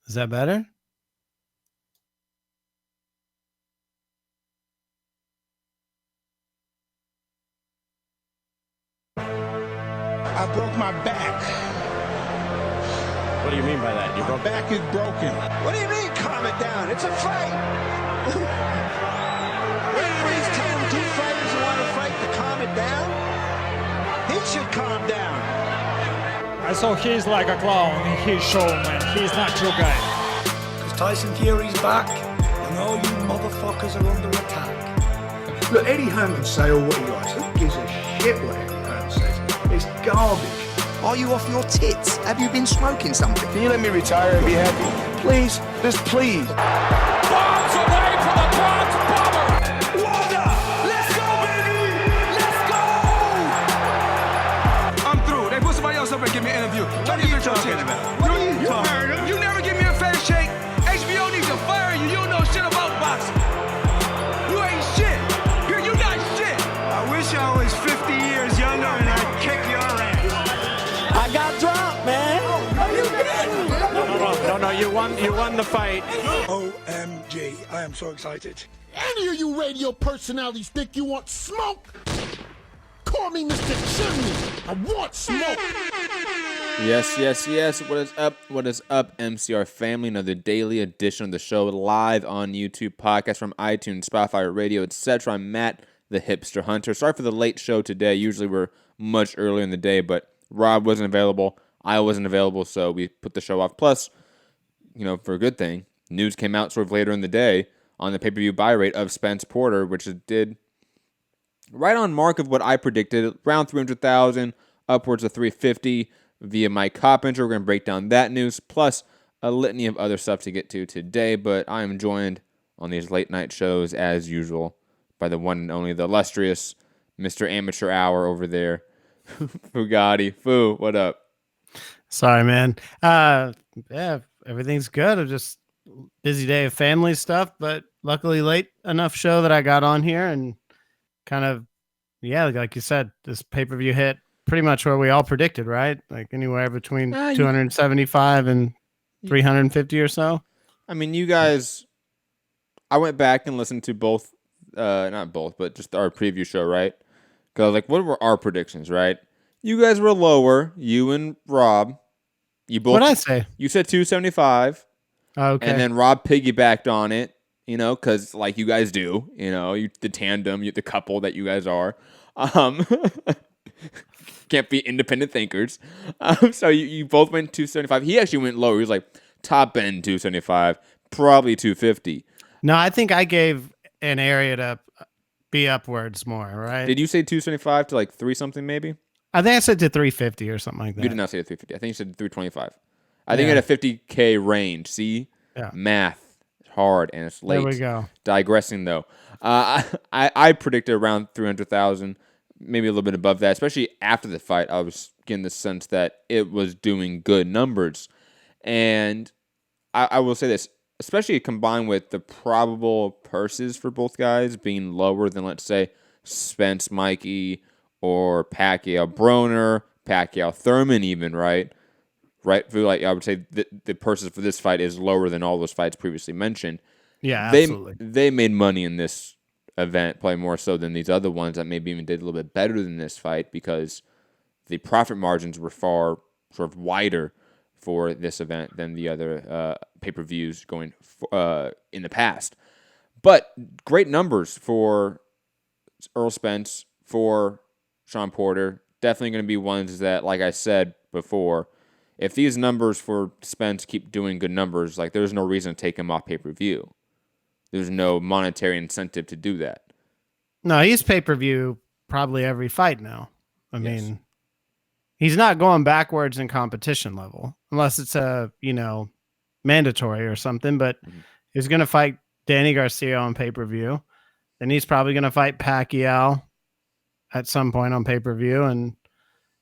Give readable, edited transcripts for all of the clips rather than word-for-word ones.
Is that better? I broke my back. What do you mean by that? My back is broken. What do you mean, calm it down? It's a fight. Referees telling two fighters who want to fight to calm it down. He should calm down. So he's like a clown in his show, man. He's not your guy. Because Tyson Fury's back, and all you motherfuckers are under attack. Look, Eddie Hearn can say all what he likes. Who gives a shit what Eddie Hearn says? It's garbage. Are you off your tits? Have you been smoking something? Can you let me retire and be happy? Please? Just please. Bombs away from the Bronx Bomber! Wanda! Let's go, baby! Let's go! I'm through. They put somebody else up and give me an interview. What are you talking about? What are you talking about? You never give me a fair shake. HBO needs to fire you. You don't know shit about boxing. You ain't shit. You not shit. I wish I was 50 years younger and I'd kick your ass. I got dropped, man. Are you kidding? No, you won the fight. OMG, I am so excited. Any of you radio personalities think you want smoke? Call me Mr. Chimney. I want smoke. Yes. What is up, MCR family? Another daily edition of the show live on YouTube, podcast from iTunes, Spotify, radio, etc. I'm Matt, the Hipster Hunter. Sorry for the late show today. Usually we're much earlier in the day, but Rob wasn't available. I wasn't available, so we put the show off. Plus, for a good thing, news came out sort of later in the day on the pay-per-view buy rate of Spence Porter, which it did right on mark of what I predicted, around 300,000, upwards of 350 via Mike Coppinger. We're going to break down that news, plus a litany of other stuff to get to today, but I am joined on these late night shows, as usual, by the one and only, the illustrious Mr. Amateur Hour over there, Fugatti. Fu, what up? Sorry, man. Yeah, everything's good. I'm just busy day of family stuff, but luckily late enough show that I got on here and kind of, like you said, this pay-per-view hit pretty much where we all predicted, right? Like anywhere between 275 and 350 or so. I mean, you guys, I went back and listened to both, not both, but just our preview show, right? Because I was like, what were our predictions, right? You guys were lower, you and Rob. You both. What did I say? You said 275. Okay. And then Rob piggybacked on it, because like you guys do, the tandem, the couple that you guys are. Can't be independent thinkers. So you both went 275. He actually went lower. He was like top end 275, probably 250. No, I think I gave an area to be upwards more, right? Did you say 275 to like 3 something maybe? I think I said to 350 or something like that. You did not say 350. I think you said 325. I think at a 50K range. See? Yeah. Math. It's hard and it's late. There we go. Digressing though. I predicted around 300,000, maybe a little bit above that, especially after the fight. I was getting the sense that it was doing good numbers. And I will say this, especially combined with the probable purses for both guys being lower than, let's say, Spence, Mikey, or Pacquiao, Broner, Pacquiao, Thurman even, right? Right? Like I would say the purses for this fight is lower than all those fights previously mentioned. Yeah, absolutely. They made money in this event, probably more so than these other ones that maybe even did a little bit better than this fight because the profit margins were far sort of wider for this event than the other pay-per-views going in the past. But great numbers for Earl Spence, for Sean Porter. Definitely going to be ones that, like I said before, if these numbers for Spence keep doing good numbers, like there's no reason to take him off pay-per-view. There's no monetary incentive to do that. No, he's pay-per-view probably every fight now. I mean, he's not going backwards in competition level unless it's a, mandatory or something, but he's going to fight Danny Garcia on pay-per-view. Then he's probably going to fight Pacquiao at some point on pay-per-view. And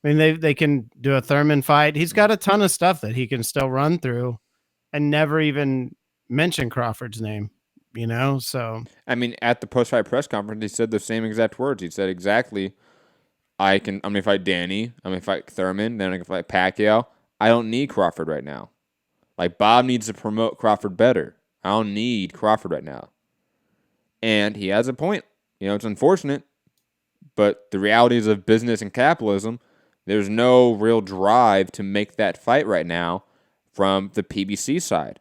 I mean, they can do a Thurman fight. He's got a ton of stuff that he can still run through and never even mention Crawford's name, so. I mean, at the post-fight press conference, he said the same exact words. He said exactly, I'm going to fight Danny. I'm going to fight Thurman. Then I'm going to fight Pacquiao. I don't need Crawford right now. Like, Bob needs to promote Crawford better. I don't need Crawford right now. And he has a point. It's unfortunate, but the realities of business and capitalism, there's no real drive to make that fight right now from the PBC side.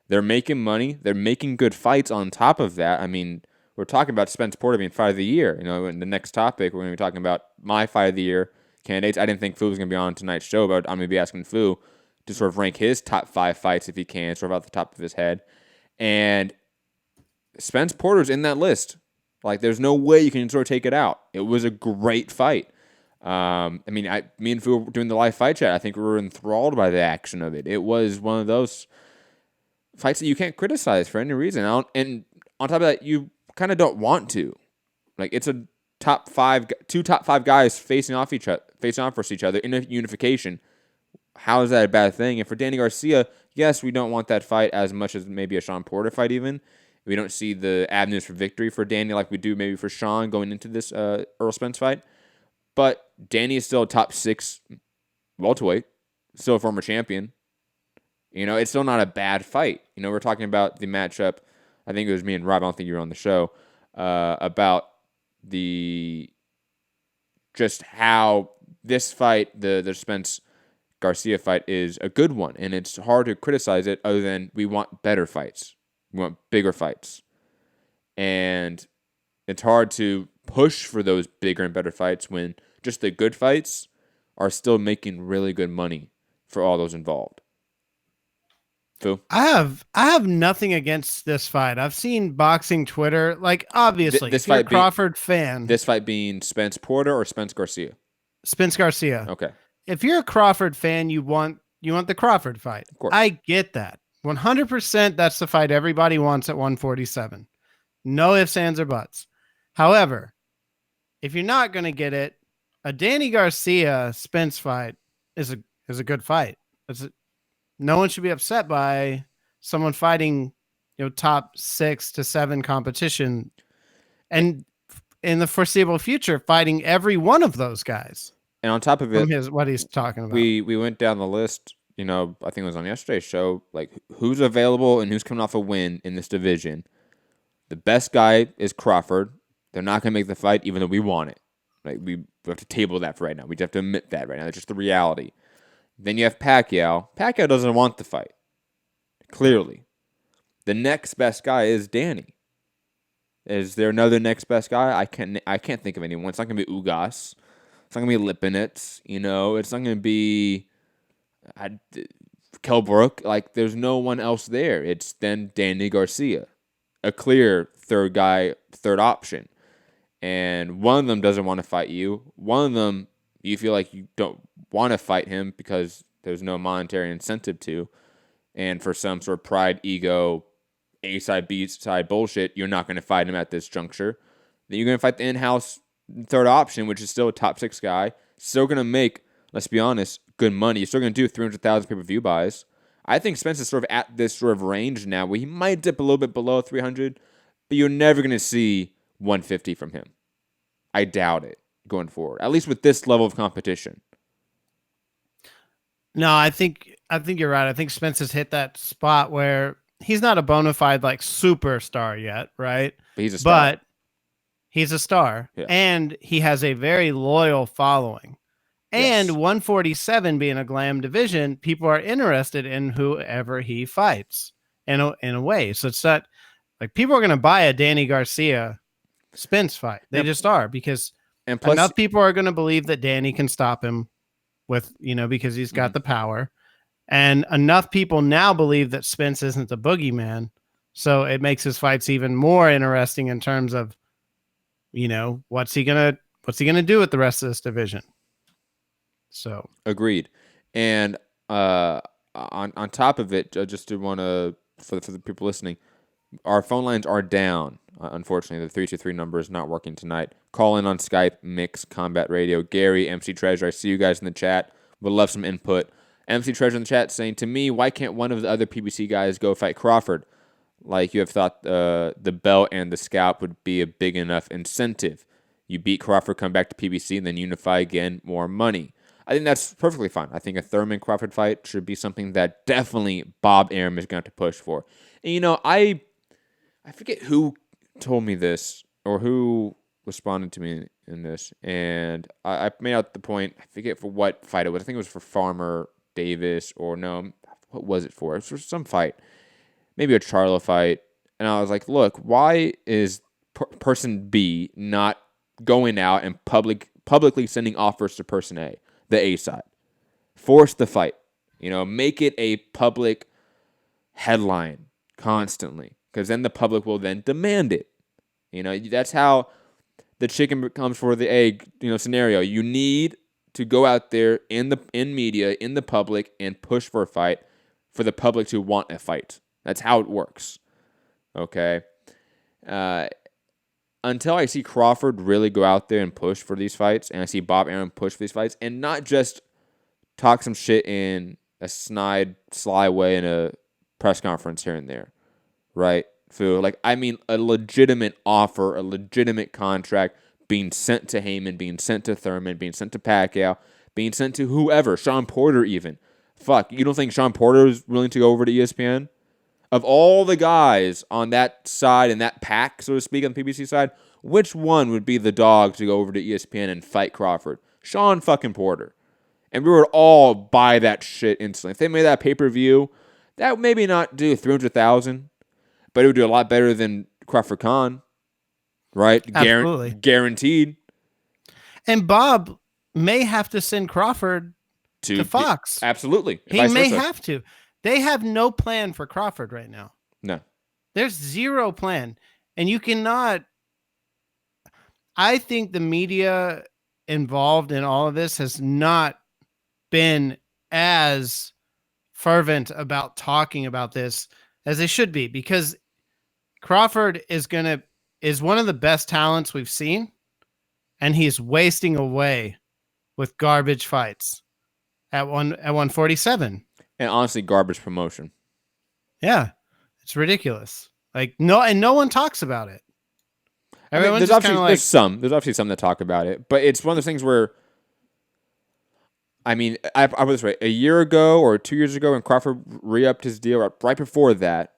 They're making money. They're making good fights on top of that. I mean, we're talking about Spence Porter being fight of the year. In the next topic, we're going to be talking about my fight of the year candidates. I didn't think Fu was going to be on tonight's show, but I'm going to be asking Fu to sort of rank his top 5 fights if he can, sort of off the top of his head. And Spence Porter's in that list. Like, there's no way you can sort of take it out. It was a great fight. Me and Fu were doing the live fight chat. I think we were enthralled by the action of it. It was one of those fights that you can't criticize for any reason. And on top of that, you kind of don't want to. Like, it's a two top five guys facing off versus each other in a unification. How is that a bad thing? And for Danny Garcia, yes, we don't want that fight as much as maybe a Sean Porter fight even. We don't see the avenues for victory for Danny like we do maybe for Sean going into this Earl Spence fight. But Danny is still a top 6 welterweight, still a former champion. It's still not a bad fight. We're talking about the matchup. I think it was me and Rob. I don't think you were on the show about just how this fight, the Spence Garcia fight, is a good one, and it's hard to criticize it other than we want better fights. We want bigger fights. And it's hard to push for those bigger and better fights when just the good fights are still making really good money for all those involved. Fu? I have nothing against this fight. I've seen boxing Twitter, like, obviously, This if you're a fight Crawford fan. This fight being Spence Porter or Spence Garcia? Spence Garcia. Okay. If you're a Crawford fan, you want the Crawford fight. Of course. I get that. 100% that's the fight everybody wants at 147. No ifs, ands, or buts. However, if you're not going to get it, a Danny Garcia Spence fight is a good fight. No one should be upset by someone fighting, top 6 to 7 competition, and in the foreseeable future, fighting every one of those guys. And on top of it, what he's talking about, we went down the list. I think it was on yesterday's show, like who's available and who's coming off a win in this division. The best guy is Crawford. They're not going to make the fight, even though we want it. Like, we have to table that for right now. We have to admit that right now. That's just the reality. Then you have Pacquiao. Pacquiao doesn't want the fight. Clearly. The next best guy is Danny. Is there another next best guy? I can't think of anyone. It's not going to be Ugas. It's not going to be Lipinets. It's not going to be Kell Brook. Like, there's no one else there. It's then Danny Garcia. A clear third guy, third option. And one of them doesn't want to fight you. One of them, you feel like you don't want to fight him because there's no monetary incentive to. And for some sort of pride, ego, A side, B side bullshit, you're not going to fight him at this juncture. Then you're going to fight the in-house third option, which is still a top 6 guy. Still going to make, let's be honest, good money. You're still going to do 300,000 pay-per-view buys. I think Spence is sort of at this sort of range now where he might dip a little bit below 300, but you're never going to see 150 from him. I doubt it going forward, at least with this level of competition. No, I think you're right. I think Spence has hit that spot where he's not a bona fide like superstar yet, right? But he's a star. But he's a star, yeah. And he has a very loyal following. And 147 being a glam division, people are interested in whoever he fights in a way. So it's not like people are going to buy a Danny Garcia Spence fight. They just are, because enough people are going to believe that Danny can stop him with, because he's got the power. And enough people now believe that Spence isn't the boogeyman. So it makes his fights even more interesting in terms of, what's he going to do with the rest of this division? So agreed. And on top of it, just to want to, for the people listening, our phone lines are down. Unfortunately, the 323 number is not working tonight. Call in on Skype, Mix Combat Radio. Gary, MC Treasure, I see you guys in the chat. Would love some input. MC Treasure in the chat saying, to me, why can't one of the other PBC guys go fight Crawford? Like you have thought the belt and the scalp would be a big enough incentive. You beat Crawford, come back to PBC, and then unify again, more money. I think that's perfectly fine. I think a Thurman Crawford fight should be something that definitely Bob Arum is going to have to push for. And I forget who told me this or who responded to me in this, and I made out the point. I forget for what fight it was. I think it was for Farmer Davis, or no, what was it for? It was for some fight, maybe a Charlo fight. And I was like, look, why is person B not going out and publicly sending offers to person A, the A side? Force the fight. Make it a public headline constantly, because then the public will then demand it. That's how the chicken becomes for the egg, scenario. You need to go out there in media, in the public, and push for a fight for the public to want a fight. That's how it works. Okay? Until I see Crawford really go out there and push for these fights, and I see Bob Arum push for these fights, and not just talk some shit in a sly way in a press conference here and there, right? Fu, a legitimate offer, a legitimate contract being sent to Heyman, being sent to Thurman, being sent to Pacquiao, being sent to whoever, Sean Porter even. Fuck, you don't think Sean Porter is willing to go over to ESPN? Of all the guys on that side and that pack, so to speak, on the PBC side, which one would be the dog to go over to ESPN and fight Crawford? Sean fucking Porter. And we would all buy that shit instantly. If they made that pay-per-view, that would maybe not do 300,000, but it would do a lot better than Crawford Khan, right? Absolutely. Guaranteed. And Bob may have to send Crawford to Fox. Absolutely. He may have to. They have no plan for Crawford right now. No. There's zero plan. And you cannot... I think the media involved in all of this has not been as fervent about talking about this as they should be, because Crawford is one of the best talents we've seen, and he's wasting away with garbage fights at 147. And honestly, garbage promotion. Yeah, it's ridiculous. No one talks about it. There's obviously some that talk about it, but it's one of those things where, I was right. A year ago or 2 years ago when Crawford re-upped his deal, right before that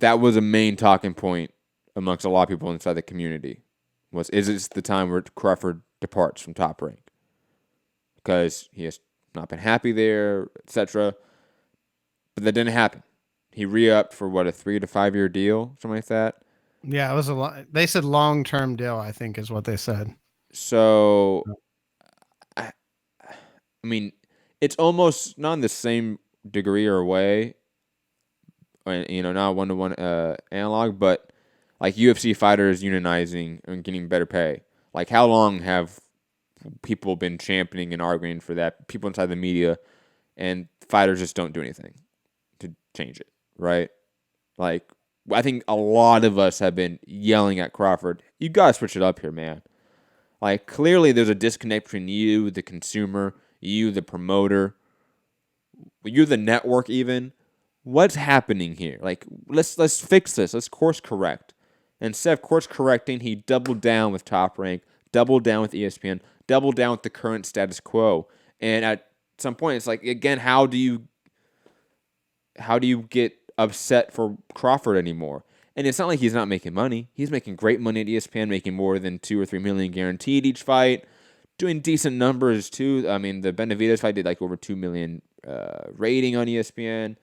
was a main talking point amongst a lot of people inside the community. Is this the time where Crawford departs from Top Rank? Because he has not been happy there, etc. But that didn't happen. He re-upped for a 3 to 5 year deal, something like that. Yeah, it was they said long-term deal, I think is what they said. So, it's almost not in the same degree or way, not one-to-one analog, but like UFC fighters unionizing and getting better pay. Like, how long have people been championing and arguing for that? People inside the media, and fighters just don't do anything to change it, right? Like, I think a lot of us have been yelling at Crawford, you gotta switch it up here, man. Like, clearly there's a disconnect between you, the consumer, you, the promoter, you, the network even. What's happening here? Like, let's fix this. Let's course correct. Instead of course correcting, he doubled down with Top Rank, doubled down with ESPN, doubled down with the current status quo. And at some point, it's like, again, how do you get upset for Crawford anymore? And it's not like he's not making money. He's making great money at ESPN, making more than $2 or $3 million guaranteed each fight, doing decent numbers too. The Benavidez fight did over 2 million rating on ESPN.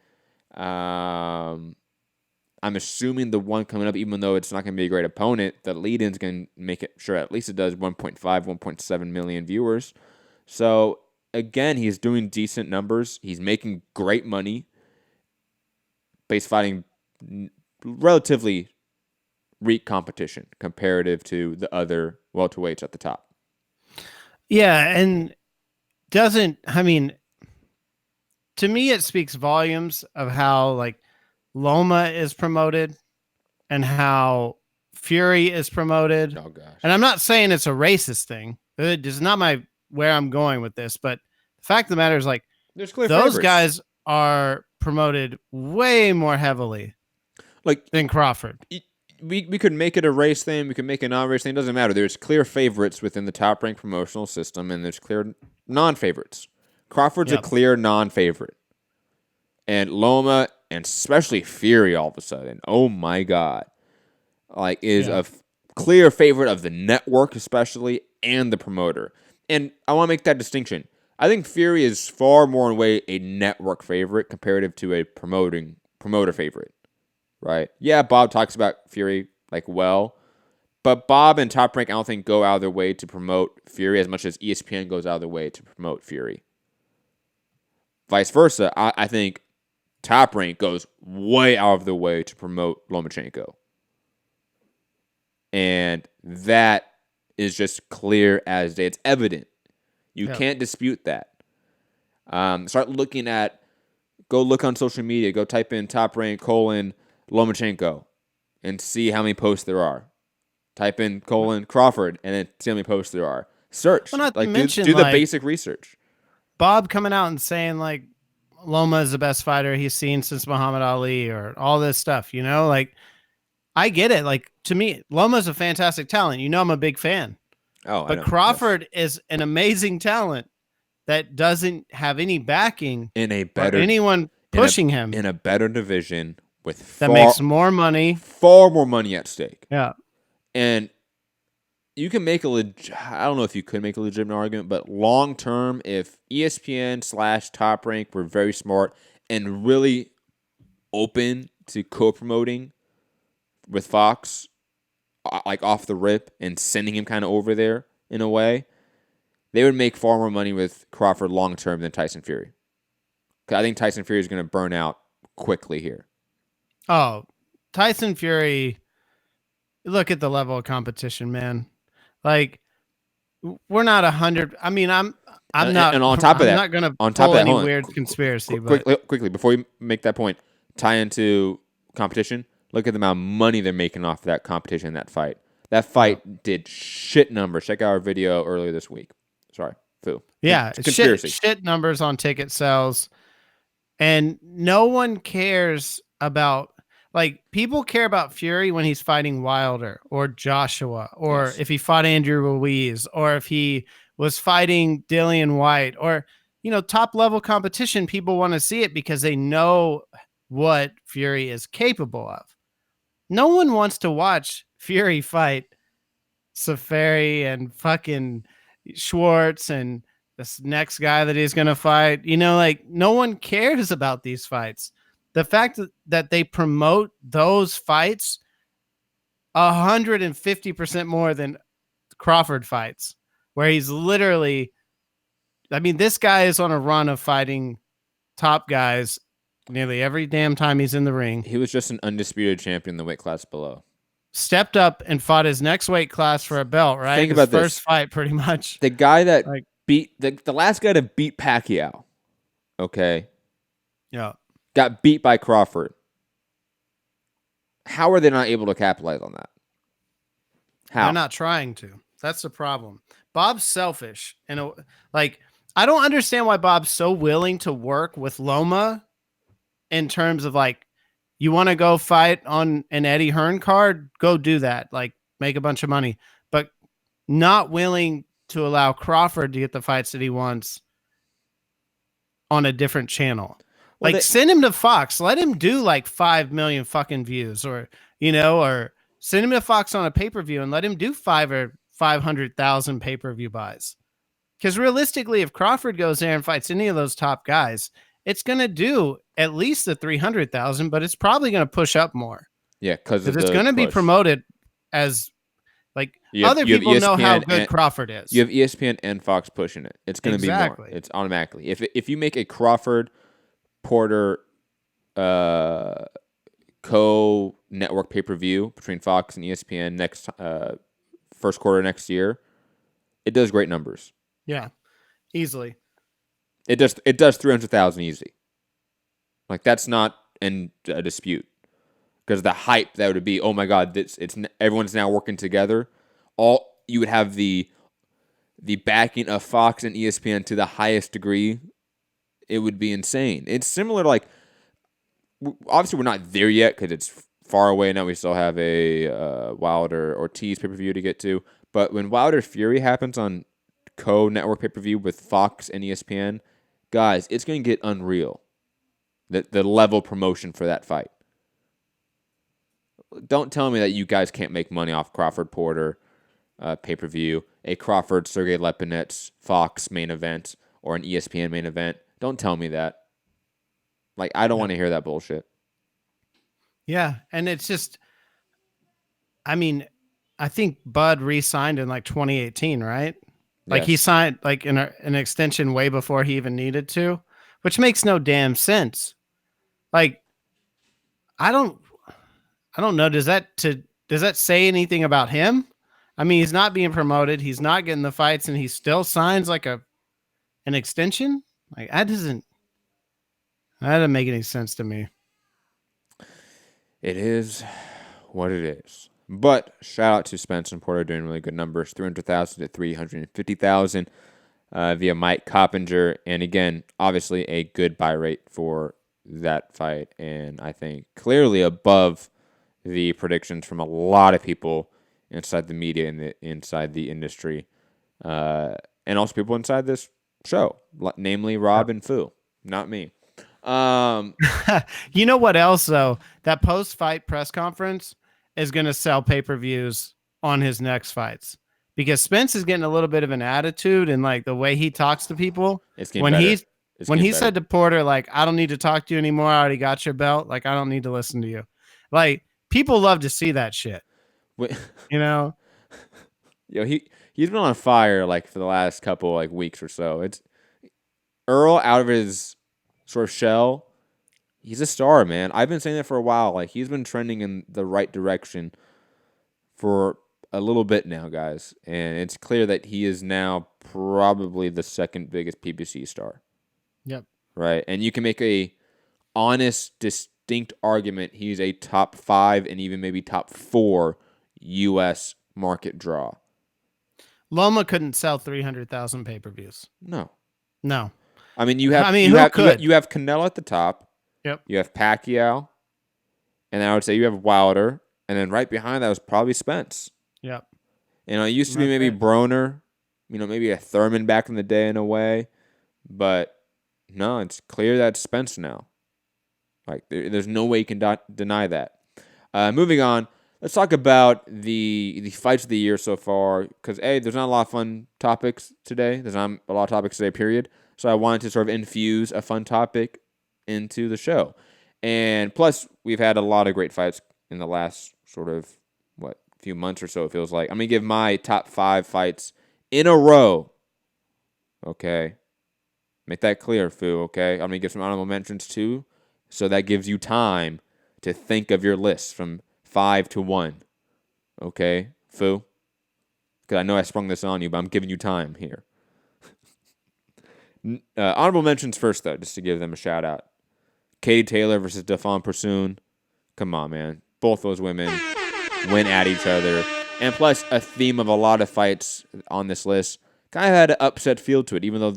I'm assuming the one coming up, even though it's not going to be a great opponent, the lead-in's going to make it sure at least it does 1.5, 1.7 million viewers. So again, he's doing decent numbers. He's making great money. Base fighting relatively weak competition comparative to the other welterweights at the top. Yeah, and to me it speaks volumes of how Loma is promoted and how Fury is promoted. Oh gosh. And I'm not saying it's a racist thing. It is not where I'm going with this, but the fact of the matter is there's clear those favorites. guys are promoted way more heavily than Crawford. we could make it a race thing. We could make a non-race thing. It doesn't matter. There's clear favorites within the Top Rank promotional system, and there's clear non-favorites. Crawford's a clear non-favorite. And Loma, and especially Fury all of a sudden, oh my God, is a clear favorite of the network especially, and the promoter. And I want to make that distinction. I think Fury is far more in a way a network favorite comparative to a promoter favorite. Right? Yeah, Bob talks about Fury but Bob and Top Rank I don't think go out of their way to promote Fury as much as ESPN goes out of their way to promote Fury. Vice versa, I think Top Rank goes way out of their way to promote Lomachenko. And that is just clear as day. It's evident. You can't dispute that. Go look on social media, go type in Top Rank : Lomachenko and see how many posts there are. Type in : Crawford and then see how many posts there are. Search. Well, do the basic research. Bob coming out and saying Loma is the best fighter he's seen since Muhammad Ali or all this stuff, I get it. To me, Loma's a fantastic talent. I'm a big fan. Oh, but Crawford is an amazing talent that doesn't have any backing in a better anyone pushing him in a better division with makes more money, far more money at stake. Yeah, and you can make I don't know if you could make a legitimate argument, but long term, if ESPN / Top Rank were very smart and really open to co-promoting with Fox, off the rip and sending him kind of over there in a way, they would make far more money with Crawford long term than Tyson Fury. Because I think Tyson Fury is going to burn out quickly here. Oh, Tyson Fury! Look at the level of competition, man. We're not 100. I mean, I'm not. And on top of that, I'm not going to pull any weird conspiracy. Quickly, before you make that point, tie into competition. Look at the amount of money they're making off of that competition, that fight. That fight did shit numbers. Check out our video earlier this week. Sorry, foo. Yeah, conspiracy. Shit numbers on ticket sales. And no one cares about, people care about Fury when he's fighting Wilder or Joshua, or if he fought Andrew Ruiz, or if he was fighting Dillian White, or, top level competition. People want to see it because they know what Fury is capable of. No one wants to watch Fury fight Safari and fucking Schwartz and this next guy that he's going to fight. No one cares about these fights. The fact that they promote those fights 150% more than Crawford fights, where he's literally, this guy is on a run of fighting top guys nearly every damn time he's in the ring. He was just an undisputed champion in the weight class below. Stepped up and fought his next weight class for a belt, right? Think about his first this. fight, pretty much. The guy that beat the last guy to beat Pacquiao, okay? Yeah. Got beat by Crawford. How are they not able to capitalize on that? How? They're not trying to. That's the problem. Bob's selfish. And I don't understand why Bob's so willing to work with Loma in terms of you want to go fight on an Eddie Hearn card, go do that. Make a bunch of money. But not willing to allow Crawford to get the fights that he wants on a different channel. Send him to Fox. Let him do 5 million fucking views, or send him to Fox on a pay-per-view and let him do 5 or 500,000 pay-per-view buys. Because realistically, if Crawford goes there and fights any of those top guys, it's going to do at least the 300,000, but it's probably going to push up more. Yeah, because it's going to be promoted as other people know how good Crawford is. You have ESPN and Fox pushing it. It's going to be more. It's automatically. If you make a Crawford Porter co-network pay-per-view between Fox and ESPN next first quarter next year, it does great numbers. Yeah, easily. It does 300,000 easy. That's not in a dispute, because the hype that would be, oh my God, it's everyone's now working together. You would have the backing of Fox and ESPN to the highest degree. It would be insane. It's similar to obviously we're not there yet because it's far away now. We still have a Wilder Ortiz pay-per-view to get to. But when Wilder Fury happens on co-network pay-per-view with Fox and ESPN, guys, it's going to get unreal. The level promotion for that fight. Don't tell me that you guys can't make money off Crawford Porter pay-per-view, a Crawford Sergey Lepinets Fox main event, or an ESPN main event. Don't tell me that. Like, I don't want to hear that bullshit. Yeah, and it's just, I mean, I think Bud re-signed in like 2018, right? Like he signed like an extension way before he even needed to, which makes no damn sense. Like, I don't know. Does that say anything about him? I mean, he's not being promoted. He's not getting the fights, and he still signs like an extension. Like that doesn't make any sense to me. It is what it is. But shout out to Spence and Porter doing really good numbers, 300,000 to 350,000 via Mike Coppinger, and again, obviously a good buy rate for that fight, and I think clearly above the predictions from a lot of people inside the media and inside the industry, and also people inside this show, namely Rob and Fu, not me. You know what else though? That post-fight press conference is going to sell pay-per-views on his next fights because Spence is getting a little bit of an attitude and like the way he talks to people. When he said to Porter, like, I don't need to talk to you anymore. I already got your belt. Like, I don't need to listen to you. Like, people love to see that shit. You know? Yo, he's been on fire like for the last couple like weeks or so. It's Earl out of his sort of shell. He's a star, man. I've been saying that for a while. Like, he's been trending in the right direction for a little bit now, guys. And it's clear that he is now probably the second biggest PBC star. Yep. Right. And you can make a honest, distinct argument he's a top 5 and even maybe top 4 U.S. market draw. Loma couldn't sell 300,000 pay-per-views. No. I mean, you have Canelo at the top. Yep. You have Pacquiao, and then I would say you have Wilder, and then right behind that was probably Spence. Yep. You know, it used to be maybe Broner, you know, maybe a Thurman back in the day in a way, but no, it's clear that it's Spence now. Like, there's no way you can deny that. Moving on, let's talk about the fights of the year so far, because there's not a lot of fun topics today. There's not a lot of topics today, period. So I wanted to sort of infuse a fun topic into the show. And plus, we've had a lot of great fights in the last sort of, few months or so, it feels like. I'm going to give my top 5 fights in a row. Okay. Make that clear, Fu, okay? I'm going to give some honorable mentions too, so that gives you time to think of your list from 5 to 1. Okay, Fu? Because I know I sprung this on you, but I'm giving you time here. Honorable mentions first, though, just to give them a shout out. Katie Taylor versus Daphne Pursoon. Come on, man. Both those women went at each other. And plus, a theme of a lot of fights on this list kind of had an upset feel to it. Even though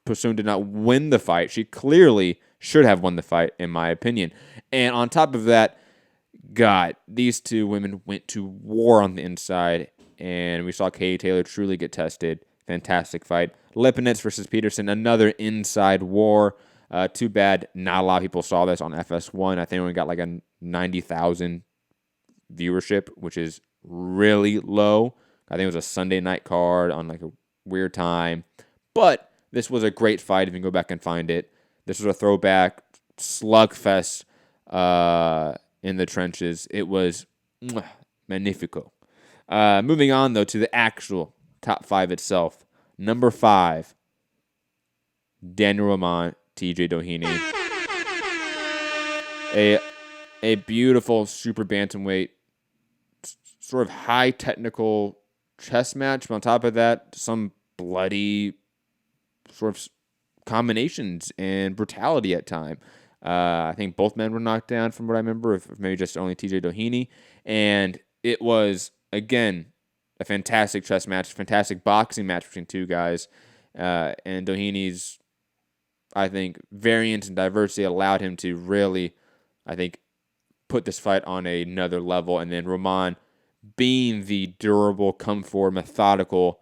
Pursoon did not win the fight, she clearly should have won the fight, in my opinion. And on top of that, God, these two women went to war on the inside. And we saw Katie Taylor truly get tested. Fantastic fight. Lipinets versus Peterson, another inside war. Too bad not a lot of people saw this on FS1. I think we only got like a 90,000 viewership, which is really low. I think it was a Sunday night card on like a weird time. But this was a great fight if you can go back and find it. This was a throwback slugfest in the trenches. It was magnifico. Moving on, though, to the actual top 5 itself. Number 5, Daniel Roman, TJ Doheny. A beautiful super bantamweight, sort of high technical chess match. But on top of that, some bloody sort of combinations and brutality at time. I think both men were knocked down from what I remember, if maybe just only TJ Doheny. And it was, again, a fantastic chess match, fantastic boxing match between two guys. And Doheny's, I think, variance and diversity allowed him to really, I think, put this fight on another level. And then Roman, being the durable, come forward, methodical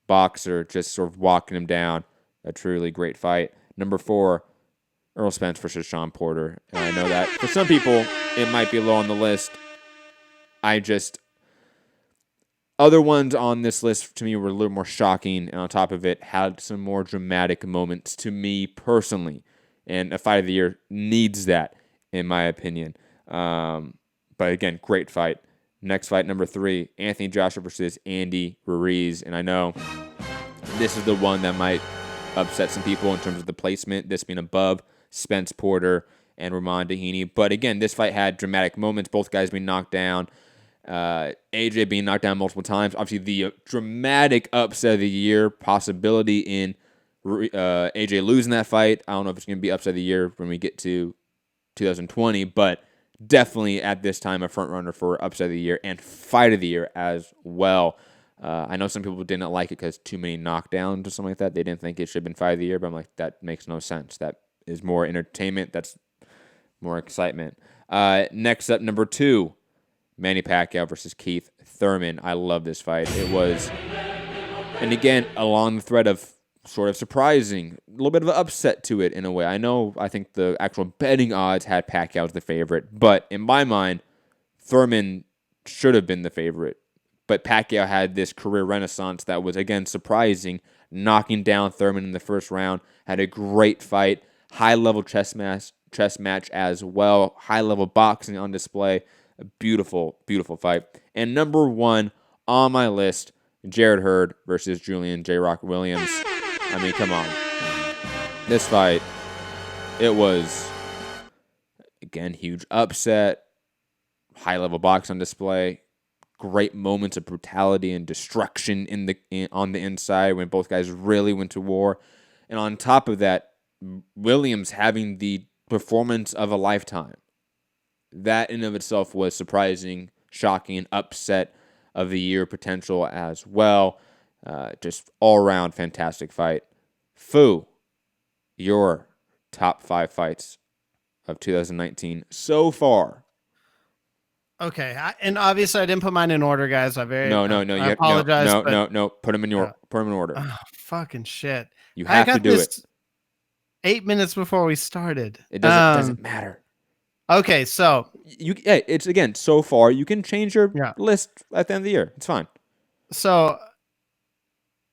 boxer, just sort of walking him down. A truly great fight. Number 4, Earl Spence versus Sean Porter. And I know that for some people, it might be low on the list. Other ones on this list to me were a little more shocking, and on top of it, had some more dramatic moments to me personally. And a fight of the year needs that, in my opinion. But again, great fight. Next fight, number 3, Anthony Joshua versus Andy Ruiz. And I know this is the one that might upset some people in terms of the placement, this being above Spence Porter and Roman Doheny. But again, this fight had dramatic moments, both guys being knocked down. AJ being knocked down multiple times. Obviously, the dramatic upset of the year possibility in AJ losing that fight. I don't know if it's going to be upset of the year when we get to 2020, but definitely at this time a front runner for upset of the year and fight of the year as well. I know some people didn't like it because too many knockdowns or something like that. They didn't think it should have been fight of the year, but I'm like, that makes no sense. That is more entertainment. That's more excitement. Next up, number 2, Manny Pacquiao versus Keith Thurman. I love this fight. It was, and again, along the thread of sort of surprising, a little bit of an upset to it in a way. I think the actual betting odds had Pacquiao as the favorite, but in my mind, Thurman should have been the favorite. But Pacquiao had this career renaissance that was, again, surprising, knocking down Thurman in the first round, had a great fight, high-level chess match as well, high-level boxing on display. A beautiful, beautiful fight. And number 1 on my list, Jarrett Hurd versus Julian J. Rock Williams. I mean, come on. This fight, it was, again, huge upset, high-level box on display, great moments of brutality and destruction on the inside when both guys really went to war. And on top of that, Williams having the performance of a lifetime. That in of itself was surprising, shocking, upset of the year potential as well. Just all-around fantastic fight. Fu, your top 5 fights of 2019 so far. Okay, and obviously I didn't put mine in order, guys. I apologize. No. Put them in order. Oh, fucking shit! You have to do it. 8 minutes before we started. It doesn't matter. Okay, so it's again so far. You can change your list at the end of the year. It's fine. So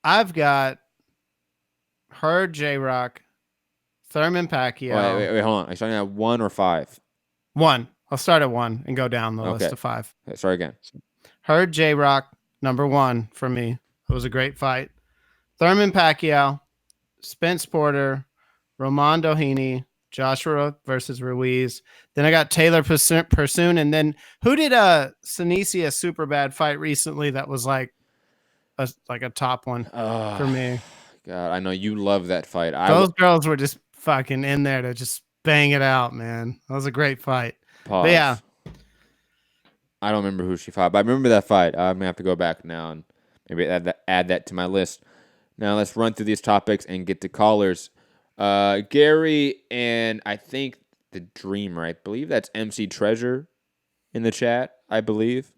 I've got Hurd, J-Rock, Thurman, Pacquiao. Wait, hold on. Are you starting at 1 or 5? 1. I'll start at 1 and go down the list to 5. Okay, start again. Hurd, J-Rock, number 1 for me. It was a great fight. Thurman, Pacquiao, Spence Porter, Roman Doheny, Joshua versus Ruiz. Then I got Taylor Pursoon. And then who did Sinisi a super bad fight recently that was like a top one for me? God, I know you love that fight. Those girls were just fucking in there to just bang it out, man. That was a great fight. Pause. But yeah. I don't remember who she fought, but I remember that fight. I'm going to have to go back now and maybe add that to my list. Now let's run through these topics and get to callers. Gary and I think the Dreamer, I believe that's MC Treasure in the chat, I believe.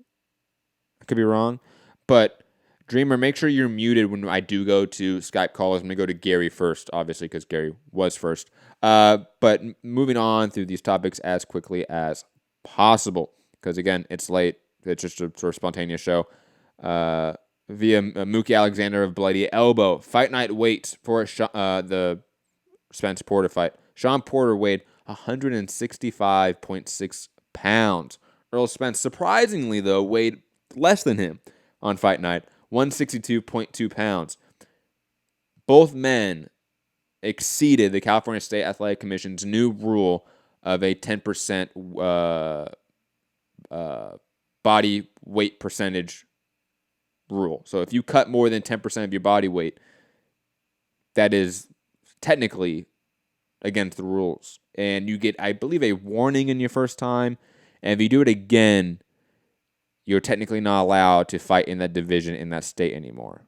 I could be wrong. But Dreamer, make sure you're muted when I do go to Skype callers. I'm going to go to Gary first, obviously, because Gary was first. But moving on through these topics as quickly as possible, because, again, it's late. It's just a sort of spontaneous show. Via Mookie Alexander of Bloody Elbow. Fight night weights for the Spence Porter fight. Sean Porter weighed 165.6 pounds. Earl Spence, surprisingly, though, weighed less than him on fight night, 162.2 pounds. Both men exceeded the California State Athletic Commission's new rule of a 10% body weight percentage rule. So if you cut more than 10% of your body weight, that is technically against the rules. And you get, I believe, a warning in your first time. And if you do it again, you're technically not allowed to fight in that division in that state anymore.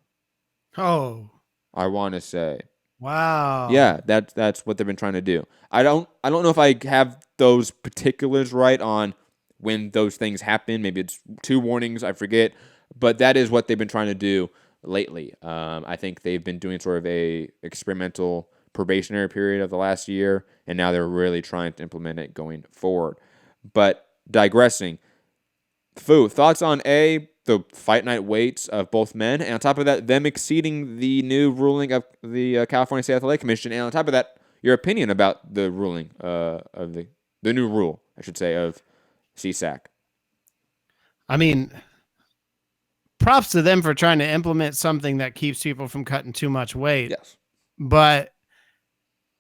Oh. I want to say. Wow. Yeah, that's what they've been trying to do. I don't know if I have those particulars right on when those things happen. Maybe it's 2 warnings, I forget. But that is what they've been trying to do lately. I think they've been doing sort of a experimental probationary period of the last year, and now they're really trying to implement it going forward. But digressing, Fu, thoughts on the fight night weights of both men, and on top of that, them exceeding the new ruling of the California State Athletic Commission, and on top of that, your opinion about the ruling of the new rule, I should say, of CSAC. I mean, props to them for trying to implement something that keeps people from cutting too much weight. Yes. But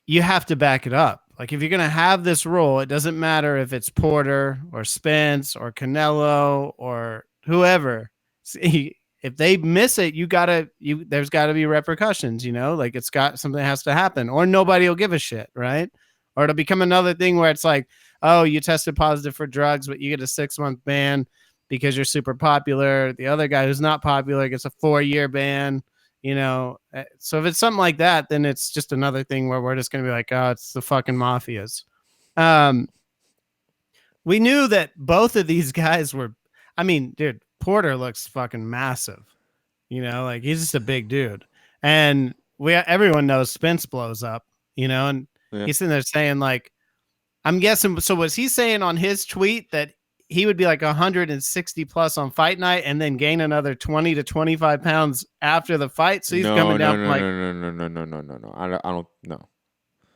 you have to back it up. Like, if you're going to have this rule, it doesn't matter if it's Porter or Spence or Canelo or whoever. See, if they miss it, there's got to be repercussions, like something has to happen, or nobody will give a shit, right? Or it'll become another thing where it's like, oh, you tested positive for drugs, but you get a 6-month ban because you're super popular. The other guy who's not popular gets a 4-year ban. So if it's something like that, then it's just another thing where we're just going to be like, oh, it's the fucking mafias. We knew that both of these guys were, dude, Porter looks fucking massive, like he's just a big dude. And everyone knows Spence blows up, and he's sitting there saying like, I'm guessing. So was he saying on his tweet that he would be like 160 plus on fight night and then gain another 20 to 25 pounds after the fight? So he's coming down from like... No. I don't know.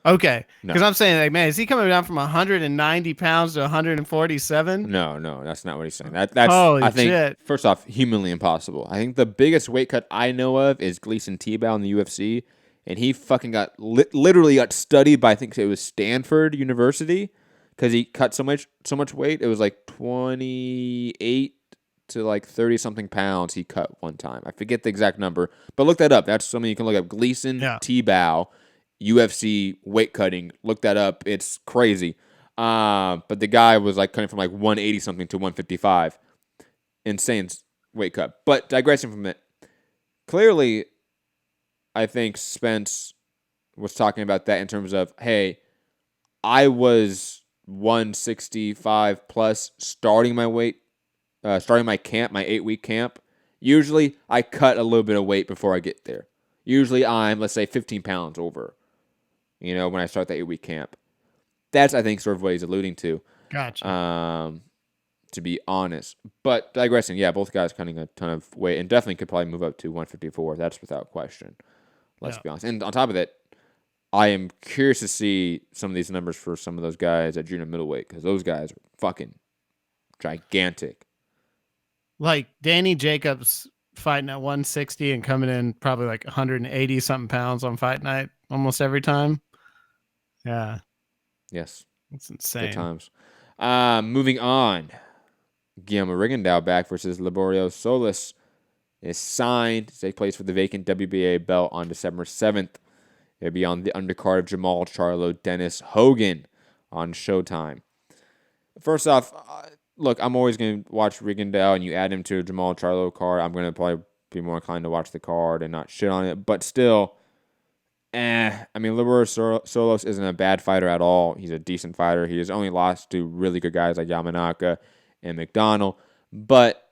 Okay. Because I'm saying, like, man, is he coming down from 190 pounds to 147? No, that's not what he's saying. That's Holy I think, shit. First off, humanly impossible. I think the biggest weight cut I know of is Gleason Tebow in the UFC, and he fucking literally got studied by, I think it was Stanford University, because he cut so much weight. It was like 28 to like 30 something pounds he cut one time. I forget the exact number, but look that up. That's something you can look up. Gleason Tebow, UFC weight cutting. Look that up. It's crazy. But the guy was like cutting from like 180 something to 155. Insane weight cut. But digressing from it, clearly, I think Spence was talking about that in terms of, hey, I was 165 plus starting my camp, my 8-week camp. Usually I cut a little bit of weight before I get there. Usually I'm, let's say, 15 pounds over, when I start the 8-week camp. That's, I think, sort of what he's alluding to. Gotcha. To be honest. But digressing, yeah, both guys cutting a ton of weight and definitely could probably move up to 154. That's without question. Let's be honest. And on top of that, I am curious to see some of these numbers for some of those guys at junior middleweight, because those guys are fucking gigantic. Like Danny Jacobs fighting at 160 and coming in probably like 180 something pounds on fight night almost every time. Yeah. Yes. It's insane. Good times. Moving on. Guillermo Rigondeaux back versus Liborio Solis is signed to take place for the vacant WBA belt on December 7th. It'll be on the undercard of Jamal Charlo, Dennis Hogan on Showtime. First off, look, I'm always going to watch Rigondeaux, and you add him to a Jamal Charlo card, I'm going to probably be more inclined to watch the card and not shit on it. But still, Liborio Solis isn't a bad fighter at all. He's a decent fighter. He has only lost to really good guys like Yamanaka and McDonald. But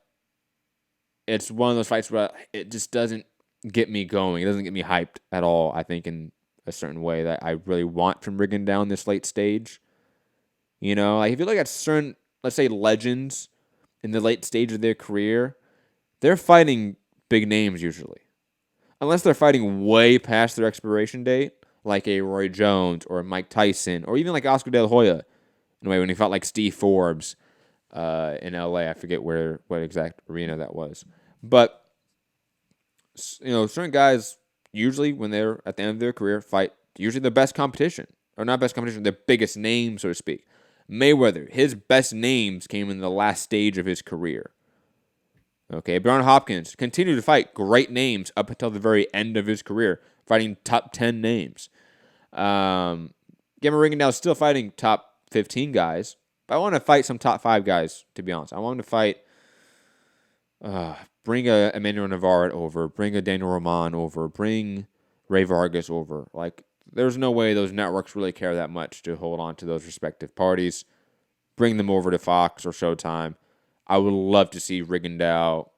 it's one of those fights where it just doesn't get me going. It doesn't get me hyped at all, I think, in a certain way that I really want from Rigondeaux in this late stage. Like if you look at certain, let's say, legends in the late stage of their career, they're fighting big names usually. Unless they're fighting way past their expiration date, like a Roy Jones or Mike Tyson, or even like Oscar De La Hoya, in a way, when he fought like Steve Forbes in LA. I forget what exact arena that was. But, certain guys, usually when they're at the end of their career, fight usually the best competition. Or not best competition, their biggest name, so to speak. Mayweather, his best names came in the last stage of his career. Okay, Bernard Hopkins continued to fight great names up until the very end of his career, fighting top 10 names. Guillermo Rigondeaux is still fighting top 15 guys, but I want to fight some top 5 guys, to be honest. I want to fight, bring a Emmanuel Navarrete over, bring a Daniel Roman over, bring Ray Vargas over. Like, there's no way those networks really care that much to hold on to those respective parties. bring them over to Fox or Showtime. I would love to see Rigondeaux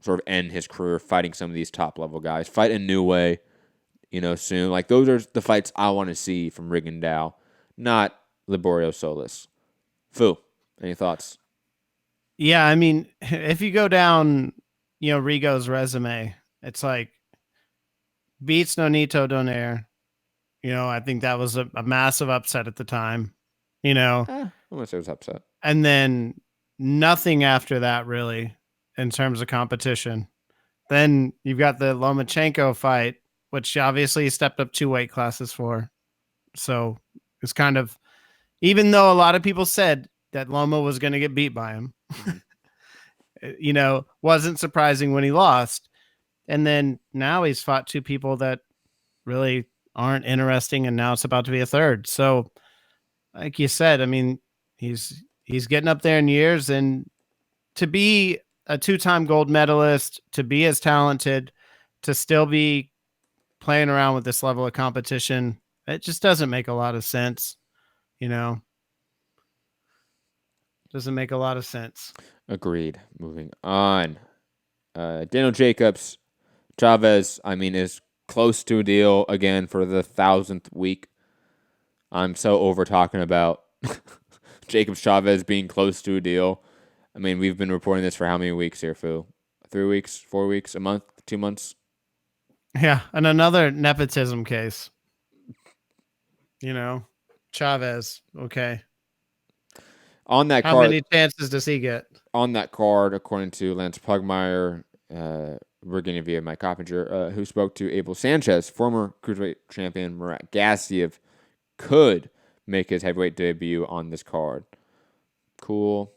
sort of end his career fighting some of these top level guys. Fight a new way, soon. Like those are the fights I want to see from Rigondeaux, not Liborio Solis. Fu, any thoughts? Yeah, I mean, if you go down, Rigo's resume, it's like beats Nonito Donaire. I think that was a massive upset at the time. I'm gonna say it was upset. And then nothing after that really in terms of competition. Then you've got the Lomachenko fight, which obviously he stepped up 2 weight classes for. So it's kind of, even though a lot of people said that Loma was going to get beat by him, wasn't surprising when he lost. And then now he's fought 2 people that really aren't interesting, and now it's about to be a third. So like you said, I mean, he's getting up there in years, and to be a 2-time gold medalist, to be as talented, to still be playing around with this level of competition, it just doesn't make a lot of sense. Doesn't make a lot of sense. Agreed. Moving on. Daniel Jacobs-Chavez, is close to a deal again for the 1,000th week. I'm so over talking about Jacobs-Chavez being close to a deal. We've been reporting this for how many weeks here, Fu? 3 weeks, 4 weeks, a month, 2 months? Yeah, and another nepotism case. Chavez, okay. On that How card, many chances does he get? On that card, according to Lance Pugmire, we're getting via Mike Coppinger, who spoke to Abel Sanchez, former cruiserweight champion Murat Gassiev, could make his heavyweight debut on this card. Cool.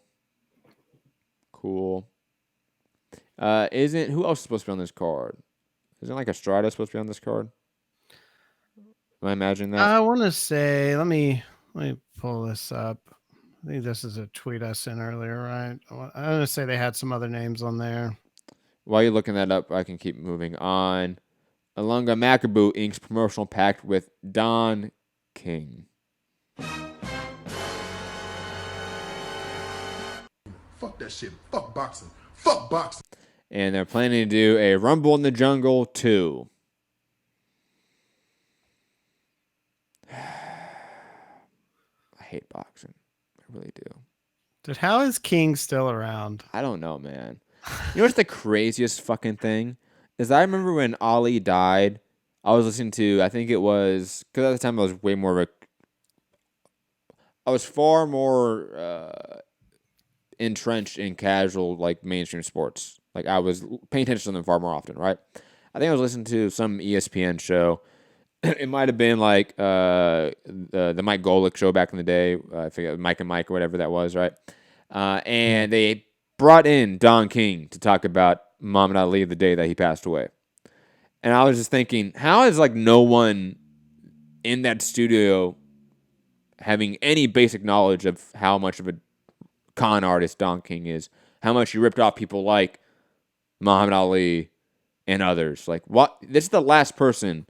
Who else is supposed to be on this card? Isn't like Estrada supposed to be on this card? Am I imagining that? I want to say, let me pull this up. I think this is a tweet I sent earlier, right? I want to say they had some other names on there. While you're looking that up, I can keep moving on. Alunga Makabu inks promotional pact with Don King. Fuck that shit. Fuck boxing. Fuck boxing. And they're planning to do a Rumble in the Jungle 2. I hate boxing. I really do. Dude, how is King still around? I don't know, man. You know what's the craziest fucking thing? Is I remember when Ali died, I was listening to, I think it was, because at the time I was way more of I was far more entrenched in casual, mainstream sports. I was paying attention to them far more often, right? I think I was listening to some ESPN show. It might have been the Mike Golick show back in the day. I forget, Mike and Mike or whatever that was, right? And they brought in Don King to talk about Muhammad Ali the day that he passed away. And I was just thinking, how is no one in that studio having any basic knowledge of how much of a con artist Don King is, how much he ripped off people like Muhammad Ali and others. What? This is the last person